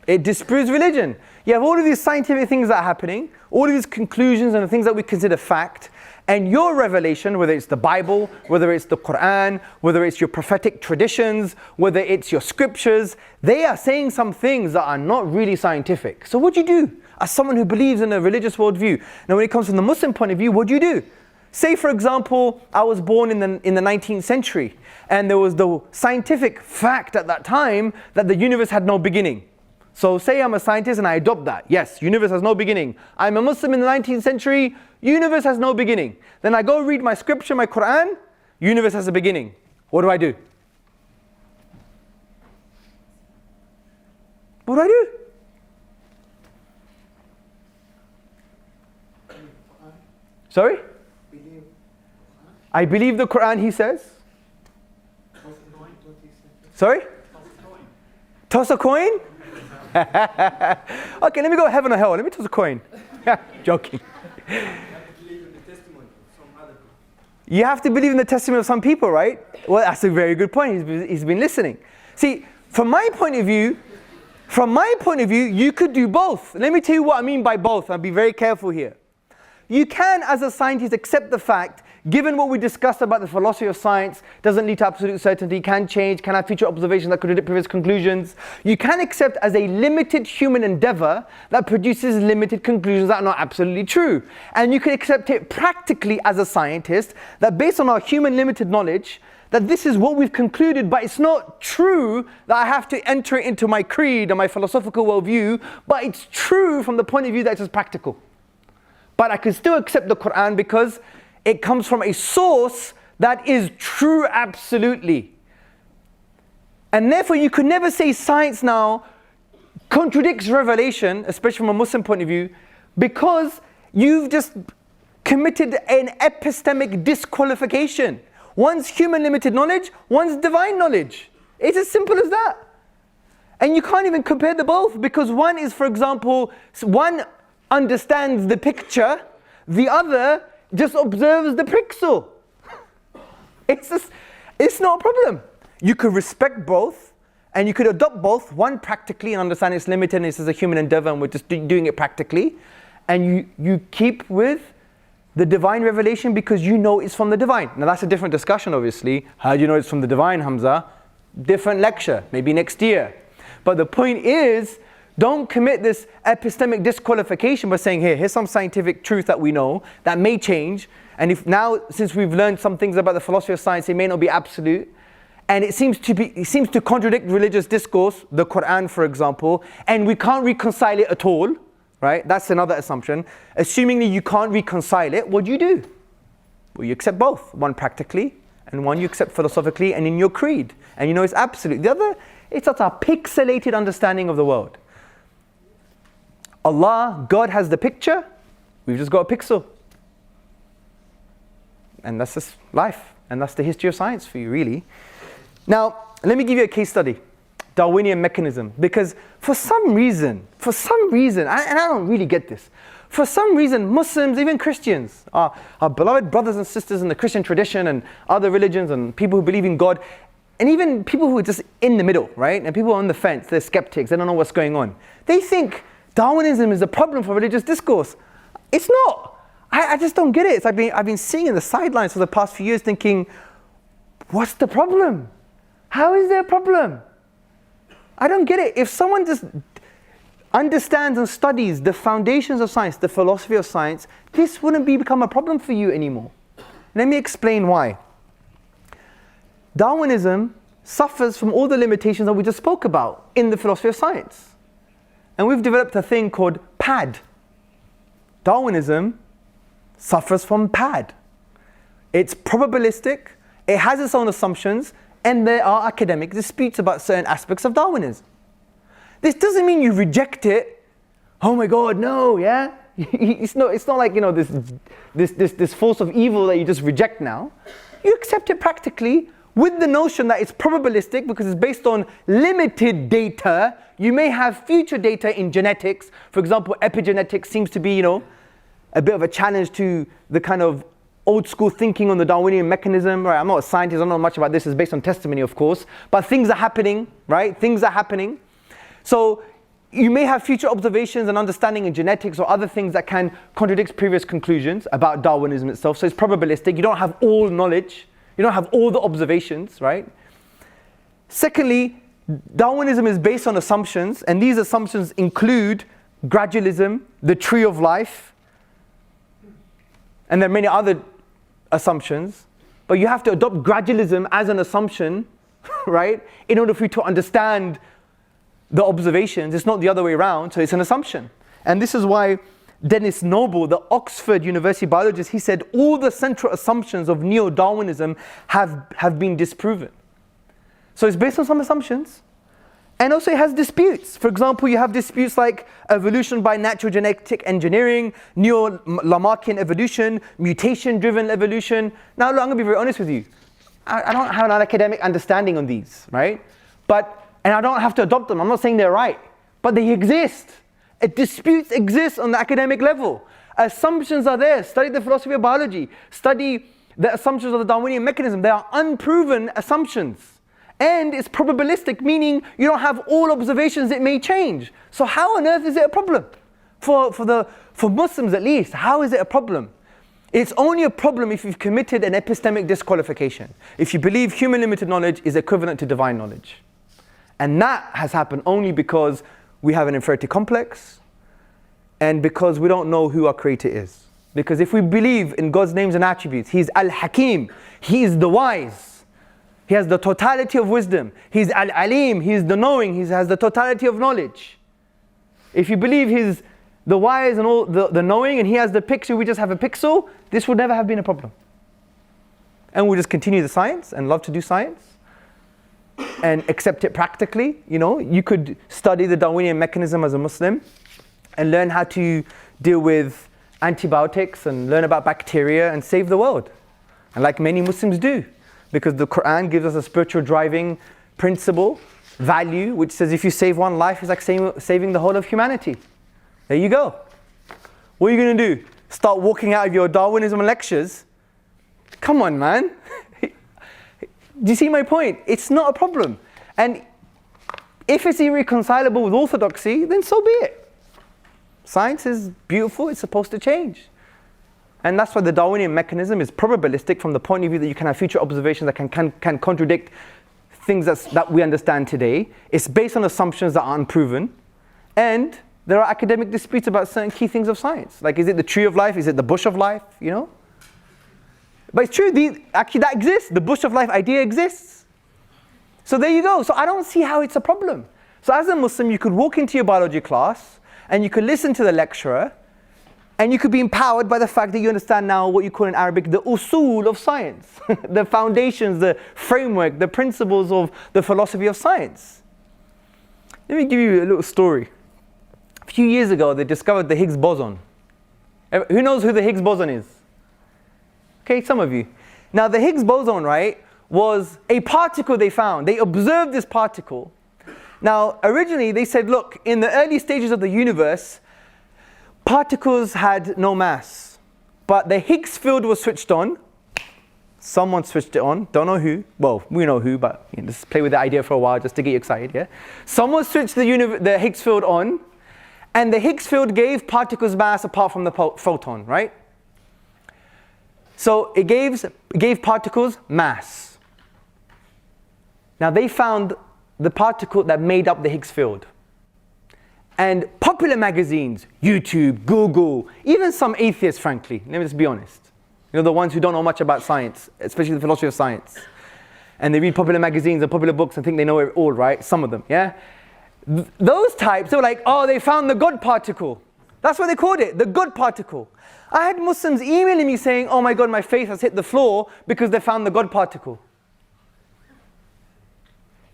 It disproves religion. You have all of these scientific things that are happening, all of these conclusions and the things that we consider fact, and your revelation, whether it's the Bible, whether it's the Quran, whether it's your prophetic traditions, whether it's your scriptures, they are saying some things that are not really scientific. So what do you do as someone who believes in a religious worldview? Now when it comes from the Muslim point of view, what do you do? Say for example, I was born in the 19th century, and there was the scientific fact at that time that the universe had no beginning. So say I'm a scientist and I adopt that. Yes, universe has no beginning. I'm a Muslim in the 19th century, universe has no beginning. Then I go read my scripture, my Quran, universe has a beginning. What do I do? What do I do? Sorry? I believe the Quran, he says. Sorry? Toss a coin? Okay, let me go heaven or hell. Let me toss a coin. Joking. You have to believe in the testimony of some people, right? Well, that's a very good point. He's been listening. See, from my point of view, you could do both. Let me tell you what I mean by both. I'll be very careful here. You can, as a scientist, accept the fact, given what we discussed about the philosophy of science, doesn't lead to absolute certainty, can change, can have future observations that contradict previous conclusions. You can accept as a limited human endeavor that produces limited conclusions that are not absolutely true. And you can accept it practically as a scientist, that based on our human limited knowledge, that this is what we've concluded, but it's not true that I have to enter it into my creed or my philosophical worldview, but it's true from the point of view that it's practical. But I can still accept the Quran because it comes from a source that is true absolutely. And therefore you could never say science now contradicts revelation, especially from a Muslim point of view, because you've just committed an epistemic disqualification. One's human limited knowledge, one's divine knowledge. It's as simple as that. And you can't even compare the both, because one is, for example, one understands the picture, the other just observes the pixel. It's not a problem. You could respect both, and you could adopt both, one practically and understand its limited and it's as a human endeavor and we're just doing it practically, and you keep with the divine revelation because you know it's from the divine. Now that's a different discussion obviously. How do you know it's from the divine, Hamza? Different lecture, maybe next year. But the point is, don't commit this epistemic disqualification by saying, here's some scientific truth that we know that may change, and if now, since we've learned some things about the philosophy of science, it may not be absolute, and it seems to contradict religious discourse, the Quran for example, and we can't reconcile it at all, right? That's another assumption. Assuming that you can't reconcile it, what do? Well, you accept both, one practically, and one you accept philosophically and in your creed, and you know it's absolute. The other, it's just a pixelated understanding of the world. Allah, God has the picture, we've just got a pixel. And that's just life, and that's the history of science for you, really. Now, let me give you a case study, Darwinian mechanism, because for some reason, and I don't really get this, for some reason Muslims, even Christians, our beloved brothers and sisters in the Christian tradition and other religions and people who believe in God, and even people who are just in the middle, right? And people on the fence, they're skeptics, they don't know what's going on. They think Darwinism is a problem for religious discourse. It's not. I just don't get it. It's I've been seeing in the sidelines for the past few years thinking, what's the problem? How is there a problem? I don't get it. If someone just understands and studies the foundations of science, the philosophy of science, this wouldn't become a problem for you anymore. Let me explain why. Darwinism suffers from all the limitations that we just spoke about in the philosophy of science. And we've developed a thing called PAD. Darwinism suffers from PAD. It's probabilistic, it has its own assumptions, and there are academic disputes about certain aspects of Darwinism. This doesn't mean you reject it. Oh my God, no, yeah? It's not like, this force of evil that you just reject now. You accept it practically with the notion that it's probabilistic because it's based on limited data. You may have future data in genetics. For example, epigenetics seems to be, a bit of a challenge to the kind of old school thinking on the Darwinian mechanism. Right? I'm not a scientist, I don't know much about this. It's based on testimony, of course. But things are happening, right? Things are happening. So you may have future observations and understanding in genetics or other things that can contradict previous conclusions about Darwinism itself. So it's probabilistic. You don't have all knowledge. You don't have all the observations, right? Secondly, Darwinism is based on assumptions, and these assumptions include gradualism, the tree of life, and there are many other assumptions. But you have to adopt gradualism as an assumption, right? In order for you to understand the observations. It's not the other way around, so it's an assumption. And this is why Dennis Noble, the Oxford University biologist, he said all the central assumptions of neo-Darwinism have been disproven. So it's based on some assumptions, and also it has disputes. For example, you have disputes like evolution by natural genetic engineering, neo-Lamarckian evolution, mutation-driven evolution. Now, look, I'm going to be very honest with you. I don't have an academic understanding on these, right? And I don't have to adopt them. I'm not saying they're right, but they exist. Disputes exist on the academic level. Assumptions are there. Study the philosophy of biology. Study the assumptions of the Darwinian mechanism. They are unproven assumptions. And it's probabilistic, meaning you don't have all observations, it may change. So how on earth is it a problem? For Muslims at least, how is it a problem? It's only a problem if you've committed an epistemic disqualification. If you believe human limited knowledge is equivalent to divine knowledge. And that has happened only because we have an inferiority complex and because we don't know who our creator is. Because if we believe in God's names and attributes, He's Al-Hakim, He is the wise. He has the totality of wisdom. He's Al-Alim, He's the knowing, He has the totality of knowledge. If you believe He's the wise and all the knowing and He has the picture, we just have a pixel, this would never have been a problem. And we'll just continue the science and love to do science and accept it practically. You could study the Darwinian mechanism as a Muslim and learn how to deal with antibiotics and learn about bacteria and save the world. And like many Muslims do, because the Quran gives us a spiritual driving principle, value, which says if you save one life, it's like saving the whole of humanity. There you go. What are you going to do? Start walking out of your Darwinism lectures? Come on, man. Do you see my point? It's not a problem. And if it's irreconcilable with orthodoxy, then so be it. Science is beautiful, it's supposed to change. And that's why the Darwinian mechanism is probabilistic from the point of view that you can have future observations that can contradict things that we understand today. It's based on assumptions that are unproven. And there are academic disputes about certain key things of science. Like, is it the tree of life? Is it the bush of life? But it's true, actually that exists. The bush of life idea exists. So there you go. So I don't see how it's a problem. So as a Muslim, you could walk into your biology class and you could listen to the lecturer and you could be empowered by the fact that you understand now what you call in Arabic the usul of science, the foundations, the framework, the principles of the philosophy of science. Let me give you a little story. A few years ago, they discovered the Higgs boson. Who knows who the Higgs boson is? Okay, some of you. Now the Higgs boson, right, was a particle they found. They observed this particle. Now originally they said, look, in the early stages of the universe, particles had no mass. But the Higgs field was switched on. Someone switched it on, don't know who. Well, we know who, but just play with the idea for a while just to get you excited, yeah? Someone switched the Higgs field on, and the Higgs field gave particles mass apart from the photon, right? So it gave particles mass. Now they found the particle that made up the Higgs field. And popular magazines, YouTube, Google, even some atheists, frankly, let me just be honest. You know, the ones who don't know much about science, especially the philosophy of science. And they read popular magazines and popular books and think they know it all, right? Some of them, yeah? Those types, they were like, oh, they found the God particle. That's what they called it, the God particle. I had Muslims emailing me saying, oh my God, my faith has hit the floor because they found the God particle.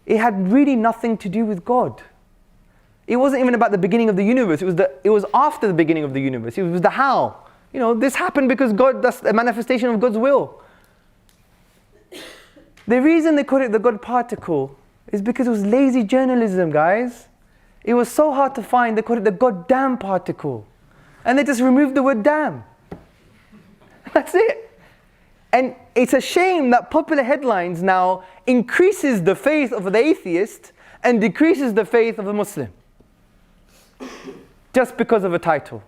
It had really nothing to do with God. It wasn't even about the beginning of the universe. It was after the beginning of the universe. It was the how. You know, this happened because God, that's a manifestation of God's will. The reason they called it the God particle is because it was lazy journalism, guys. It was so hard to find, they called it the goddamn particle. And they just removed the word damn. That's it. And it's a shame that popular headlines now increases the faith of the atheist and decreases the faith of the Muslim. Just because of a title.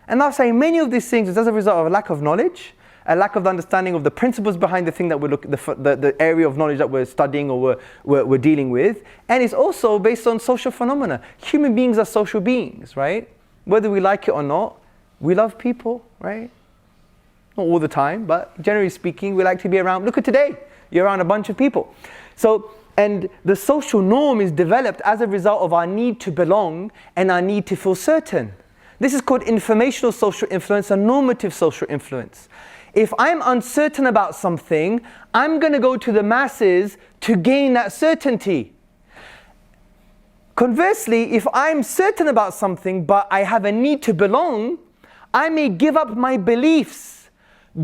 And I'll say many of these things is as a result of a lack of knowledge, a lack of understanding of the principles behind the thing that we're the area of knowledge that we're studying or we're dealing with. And it's also based on social phenomena. Human beings are social beings, right? Whether we like it or not, we love people, right? Not all the time, but generally speaking, we like to be around. Look at today, you're around a bunch of people. And the social norm is developed as a result of our need to belong and our need to feel certain. This is called informational social influence and normative social influence. If I'm uncertain about something, I'm going to go to the masses to gain that certainty. Conversely, if I'm certain about something but I have a need to belong, I may give up my beliefs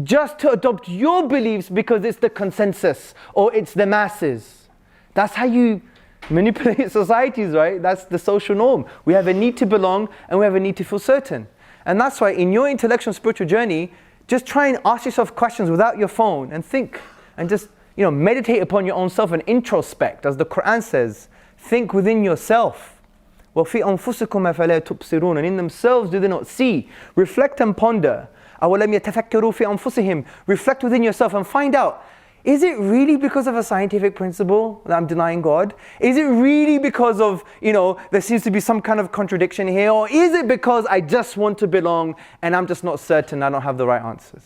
just to adopt your beliefs because it's the consensus or it's the masses. That's how you manipulate societies, right? That's the social norm. We have a need to belong and we have a need to feel certain. And that's why in your intellectual and spiritual journey, just try and ask yourself questions without your phone and think and just, meditate upon your own self and introspect. As the Quran says, think within yourself. وَفِي أَنفُسِكُمْ أَفَلَا تُبْصِرُونَ. And in themselves do they not see? Reflect and ponder. أَوَلَمْ يَتَفَكَّرُوا فِي أَنفُسِهِمْ. Reflect within yourself and find out, is it really because of a scientific principle that I'm denying God? Is it really because of, there seems to be some kind of contradiction here? Or is it because I just want to belong and I'm just not certain, I don't have the right answers?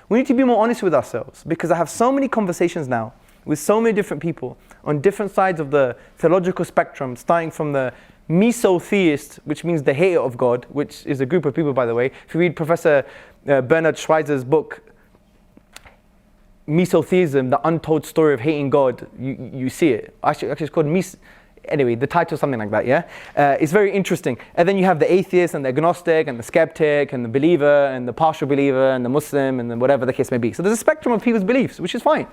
We need to be more honest with ourselves, because I have so many conversations now with so many different people on different sides of the theological spectrum, starting from the meso-theist, which means the hater of God, which is a group of people, by the way. If you read Professor Bernard Schweitzer's book, Mesotheism, the untold story of hating God, you see it. Actually it's called anyway, the title is something like that, yeah? It's very interesting. And then you have the atheist and the agnostic and the skeptic and the believer and the partial believer and the Muslim and then whatever the case may be. So there's a spectrum of people's beliefs, which is fine.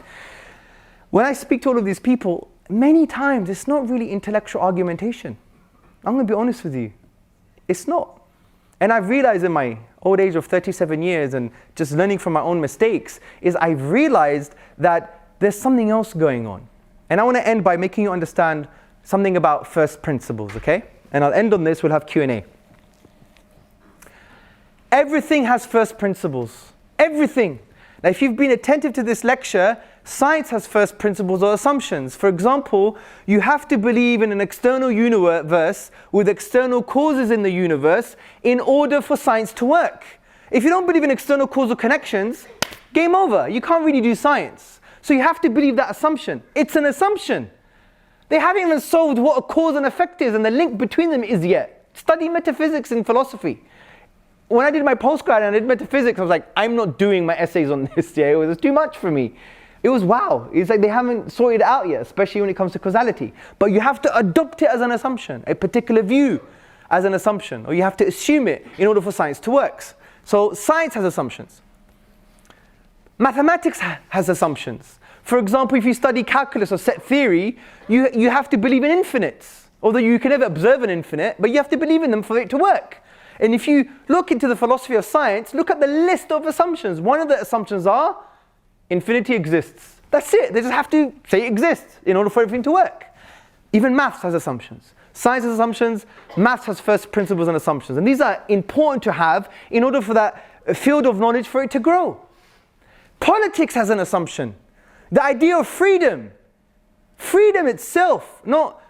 When I speak to all of these people, many times it's not really intellectual argumentation. I'm going to be honest with you. It's not. And I've realized in my old age of 37 years and just learning from my own mistakes, is I've realized that there's something else going on. And I want to end by making you understand something about first principles, okay? And I'll end on this, we'll have Q&A. Everything has first principles. Everything. Now, if you've been attentive to this lecture, science has first principles or assumptions. For example, you have to believe in an external universe with external causes in the universe in order for science to work. If you don't believe in external causal connections, game over. You can't really do science. So you have to believe that assumption. It's an assumption. They haven't even solved what a cause and effect is and the link between them is yet. Study metaphysics and philosophy. When I did my postgrad and I did metaphysics, I was like, I'm not doing my essays on this, yeah? It was too much for me. It was wow. It's like they haven't sorted it out yet, especially when it comes to causality. But you have to adopt it as an assumption, a particular view as an assumption, or you have to assume it in order for science to work. So science has assumptions. Mathematics has assumptions. For example, if you study calculus or set theory, you have to believe in infinites. Although you can never observe an infinite, but you have to believe in them for it to work. And if you look into the philosophy of science, look at the list of assumptions. One of the assumptions are Infinity exists. That's it. They just have to say it exists in order for everything to work. Even maths has assumptions. Science has assumptions. Maths has first principles and assumptions. And these are important to have in order for that field of knowledge for it to grow. Politics has an assumption. The idea of freedom. Freedom itself, not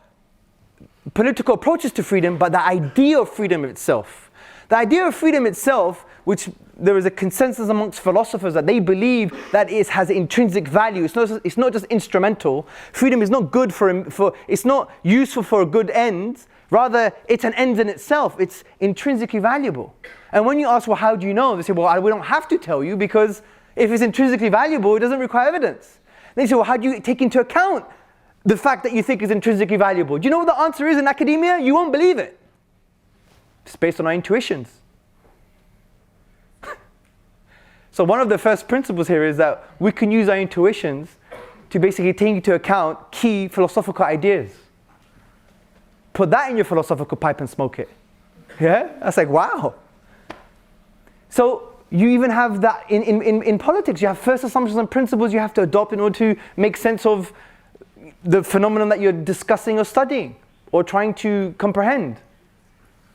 political approaches to freedom, but the idea of freedom itself. The idea of freedom itself, which there is a consensus amongst philosophers that they believe that it has intrinsic value. It's not just instrumental. Freedom is not good it's not useful for a good end. Rather, it's an end in itself. It's intrinsically valuable. And when you ask, well, how do you know? They say, well, we don't have to tell you, because if it's intrinsically valuable, it doesn't require evidence. They say, well, how do you take into account the fact that you think is intrinsically valuable? Do you know what the answer is in academia? You won't believe it. It's based on our intuitions. So one of the first principles here is that we can use our intuitions to basically take into account key philosophical ideas. Put that in your philosophical pipe and smoke it. Yeah? That's like, wow. So you even have that in politics. You have first assumptions and principles you have to adopt in order to make sense of the phenomenon that you're discussing or studying or trying to comprehend.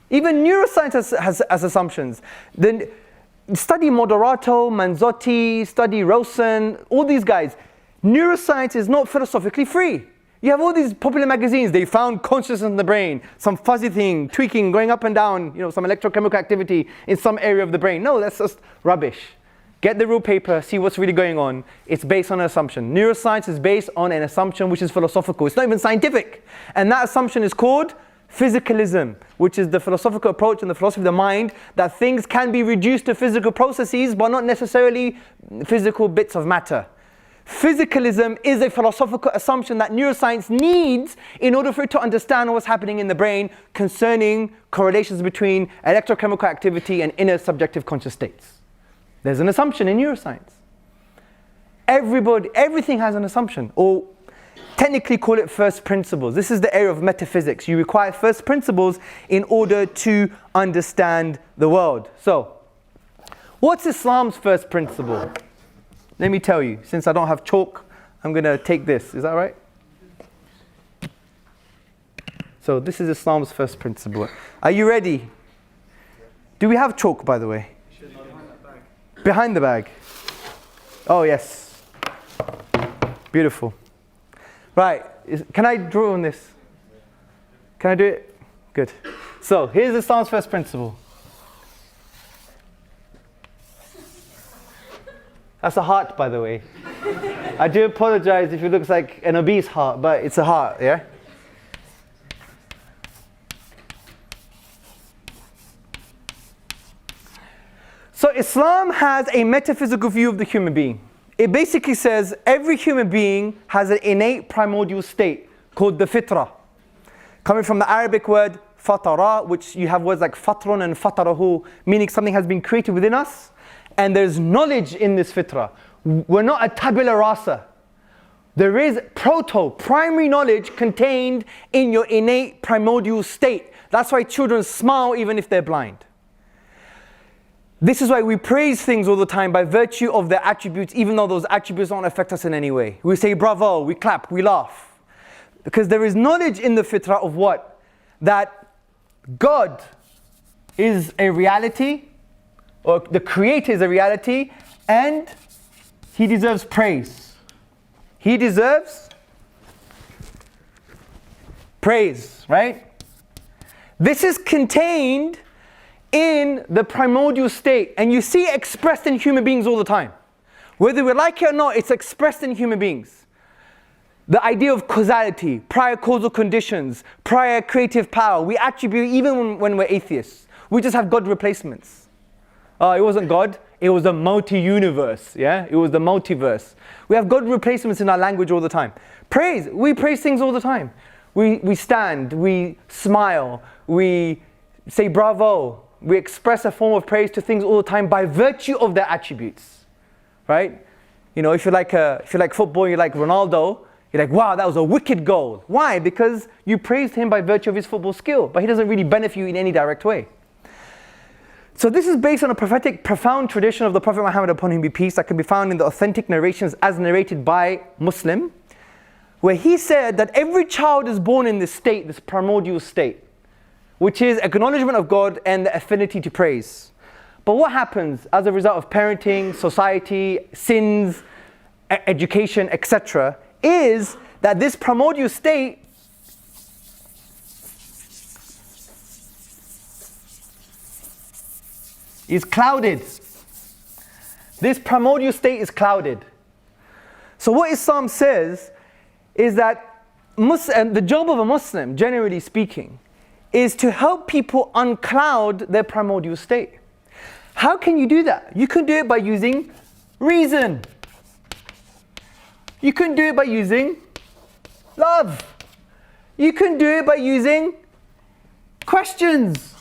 Even neuroscience has assumptions. Then study Moderato, Manzotti, study Rosen, all these guys. Neuroscience is not philosophically free. You have all these popular magazines. They found consciousness in the brain, some fuzzy thing, tweaking, going up and down, some electrochemical activity in some area of the brain. No, that's just rubbish. Get the real paper, see what's really going on. It's based on an assumption. Neuroscience is based on an assumption which is philosophical. It's not even scientific. And that assumption is called physicalism, which is the philosophical approach and the philosophy of the mind that things can be reduced to physical processes, but not necessarily physical bits of matter. Physicalism is a philosophical assumption that neuroscience needs in order for it to understand what's happening in the brain concerning correlations between electrochemical activity and inner subjective conscious states. There's an assumption in neuroscience. Everything has an assumption, or technically call it first principles. This is the area of metaphysics. You require first principles in order to understand the world. So, what's Islam's first principle? Let me tell you. Since I don't have chalk, I'm going to take this. Is that right? So, this is Islam's first principle. Are you ready? Do we have chalk, by the way? Behind the bag. Oh, yes. Beautiful. Right, can I draw on this? Can I do it? Good. So, here's Islam's first principle. That's a heart, by the way. I do apologize if it looks like an obese heart, but it's a heart, yeah? So, Islam has a metaphysical view of the human being. It basically says every human being has an innate primordial state called the Fitrah. Coming from the Arabic word fatara, which you have words like fatrun and fatarahu, meaning something has been created within us, and there's knowledge in this Fitrah. We're not a tabula rasa. There is primary knowledge contained in your innate primordial state. That's why children smile even if they're blind. This is why we praise things all the time by virtue of their attributes, even though those attributes don't affect us in any way. We say bravo, we clap, we laugh. Because there is knowledge in the fitrah of what? That God is a reality, or the Creator is a reality, and He deserves praise. He deserves praise, right? This is contained in the primordial state, and you see it expressed in human beings all the time. Whether we like it or not, it's expressed in human beings. The idea of causality, prior causal conditions, prior creative power, we attribute even when we're atheists. We just have God replacements. It wasn't God, it was the multi-universe, yeah? It was the multiverse. We have God replacements in our language all the time. Praise, we praise things all the time. We stand, we smile, we say bravo. We express a form of praise to things all the time by virtue of their attributes, right? If you like football, you like Ronaldo, you're like, wow, that was a wicked goal. Why? Because you praised him by virtue of his football skill, but he doesn't really benefit you in any direct way. So this is based on a prophetic, profound tradition of the Prophet Muhammad upon him be peace that can be found in the authentic narrations as narrated by Muslim, where he said that every child is born in this state, this primordial state, which is acknowledgement of God and the affinity to praise. But what happens as a result of parenting, society, sins, education, etc., is that this primordial state is clouded. This primordial state is clouded. So what Islam says is that the job of a Muslim, generally speaking, is to help people uncloud their primordial state. How can you do that? You can do it by using reason. You can do it by using love. You can do it by using questions.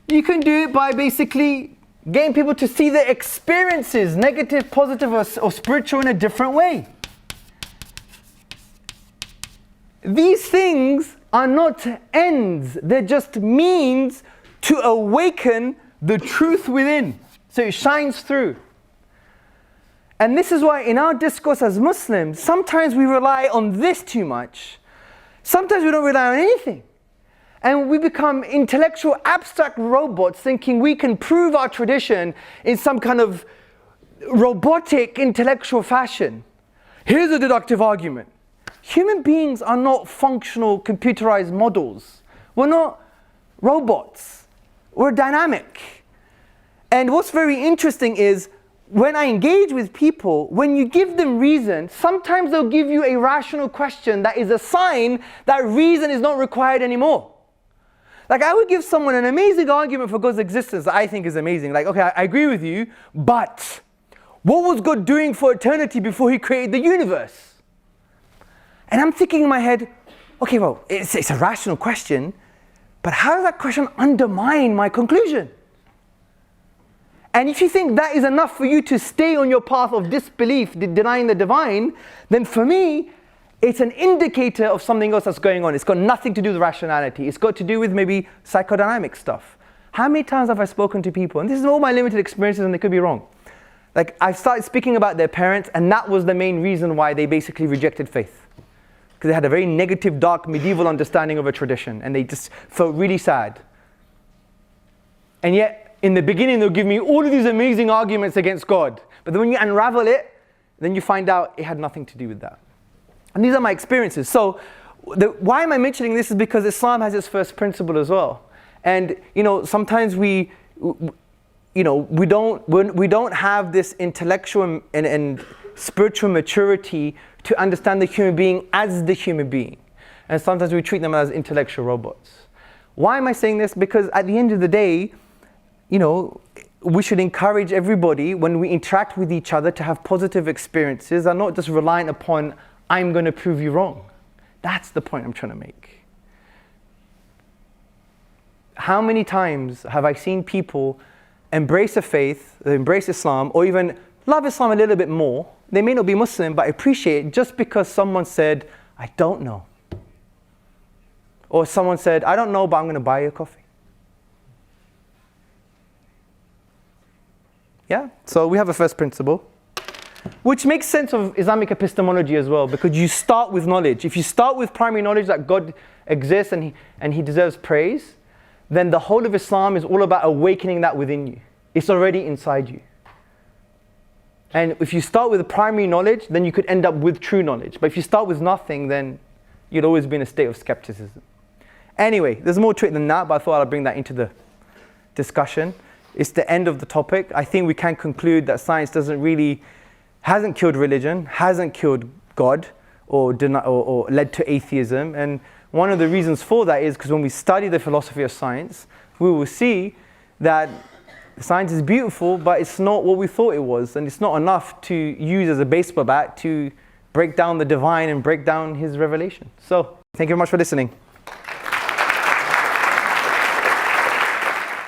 You can do it by basically getting people to see their experiences, negative, positive, or spiritual, in a different way. These things are not ends, they're just means to awaken the truth within, so it shines through. And this is why in our discourse as Muslims, sometimes we rely on this too much. Sometimes we don't rely on anything. And we become intellectual, abstract robots thinking we can prove our tradition in some kind of robotic, intellectual fashion. Here's a deductive argument. Human beings are not functional, computerized models. We're not robots. We're dynamic. And what's very interesting is when I engage with people, when you give them reason, sometimes they'll give you a rational question that is a sign that reason is not required anymore. Like, I would give someone an amazing argument for God's existence that I think is amazing. Like, okay, I agree with you, but what was God doing for eternity before He created the universe? And I'm thinking in my head, okay, well, it's a rational question, but how does that question undermine my conclusion? And if you think that is enough for you to stay on your path of disbelief, denying the divine, then for me, it's an indicator of something else that's going on. It's got nothing to do with rationality. It's got to do with maybe psychodynamic stuff. How many times have I spoken to people, and this is all my limited experiences and they could be wrong. Like, I've started speaking about their parents, and that was the main reason why they basically rejected faith. Because they had a very negative, dark, medieval understanding of a tradition, and they just felt really sad. And yet, in the beginning, they'll give me all of these amazing arguments against God. But then when you unravel it, then you find out it had nothing to do with that. And these are my experiences. So why am I mentioning this is because Islam has its first principle as well. And sometimes we don't have this intellectual and spiritual maturity to understand the human being as the human being. And sometimes we treat them as intellectual robots. Why am I saying this? Because at the end of the day, we should encourage everybody when we interact with each other to have positive experiences and not just reliant upon I'm going to prove you wrong. That's the point I'm trying to make. How many times have I seen people embrace a faith, embrace Islam, or even love Islam a little bit more? They may not be Muslim, but appreciate it just because someone said, I don't know. Or someone said, I don't know, but I'm going to buy you a coffee. Yeah? So we have a first principle, which makes sense of Islamic epistemology as well, because you start with knowledge. If you start with primary knowledge that God exists and He deserves praise, then the whole of Islam is all about awakening that within you. It's already inside you. And if you start with primary knowledge, then you could end up with true knowledge. But if you start with nothing, then you'd always be in a state of skepticism. Anyway, there's more to it than that, but I thought I'd bring that into the discussion. It's the end of the topic. I think we can conclude that science hasn't killed religion, hasn't killed God, or led to atheism. And one of the reasons for that is because when we study the philosophy of science, we will see that science is beautiful, but it's not what we thought it was. And it's not enough to use as a baseball bat to break down the divine and break down His revelation. So, thank you very much for listening.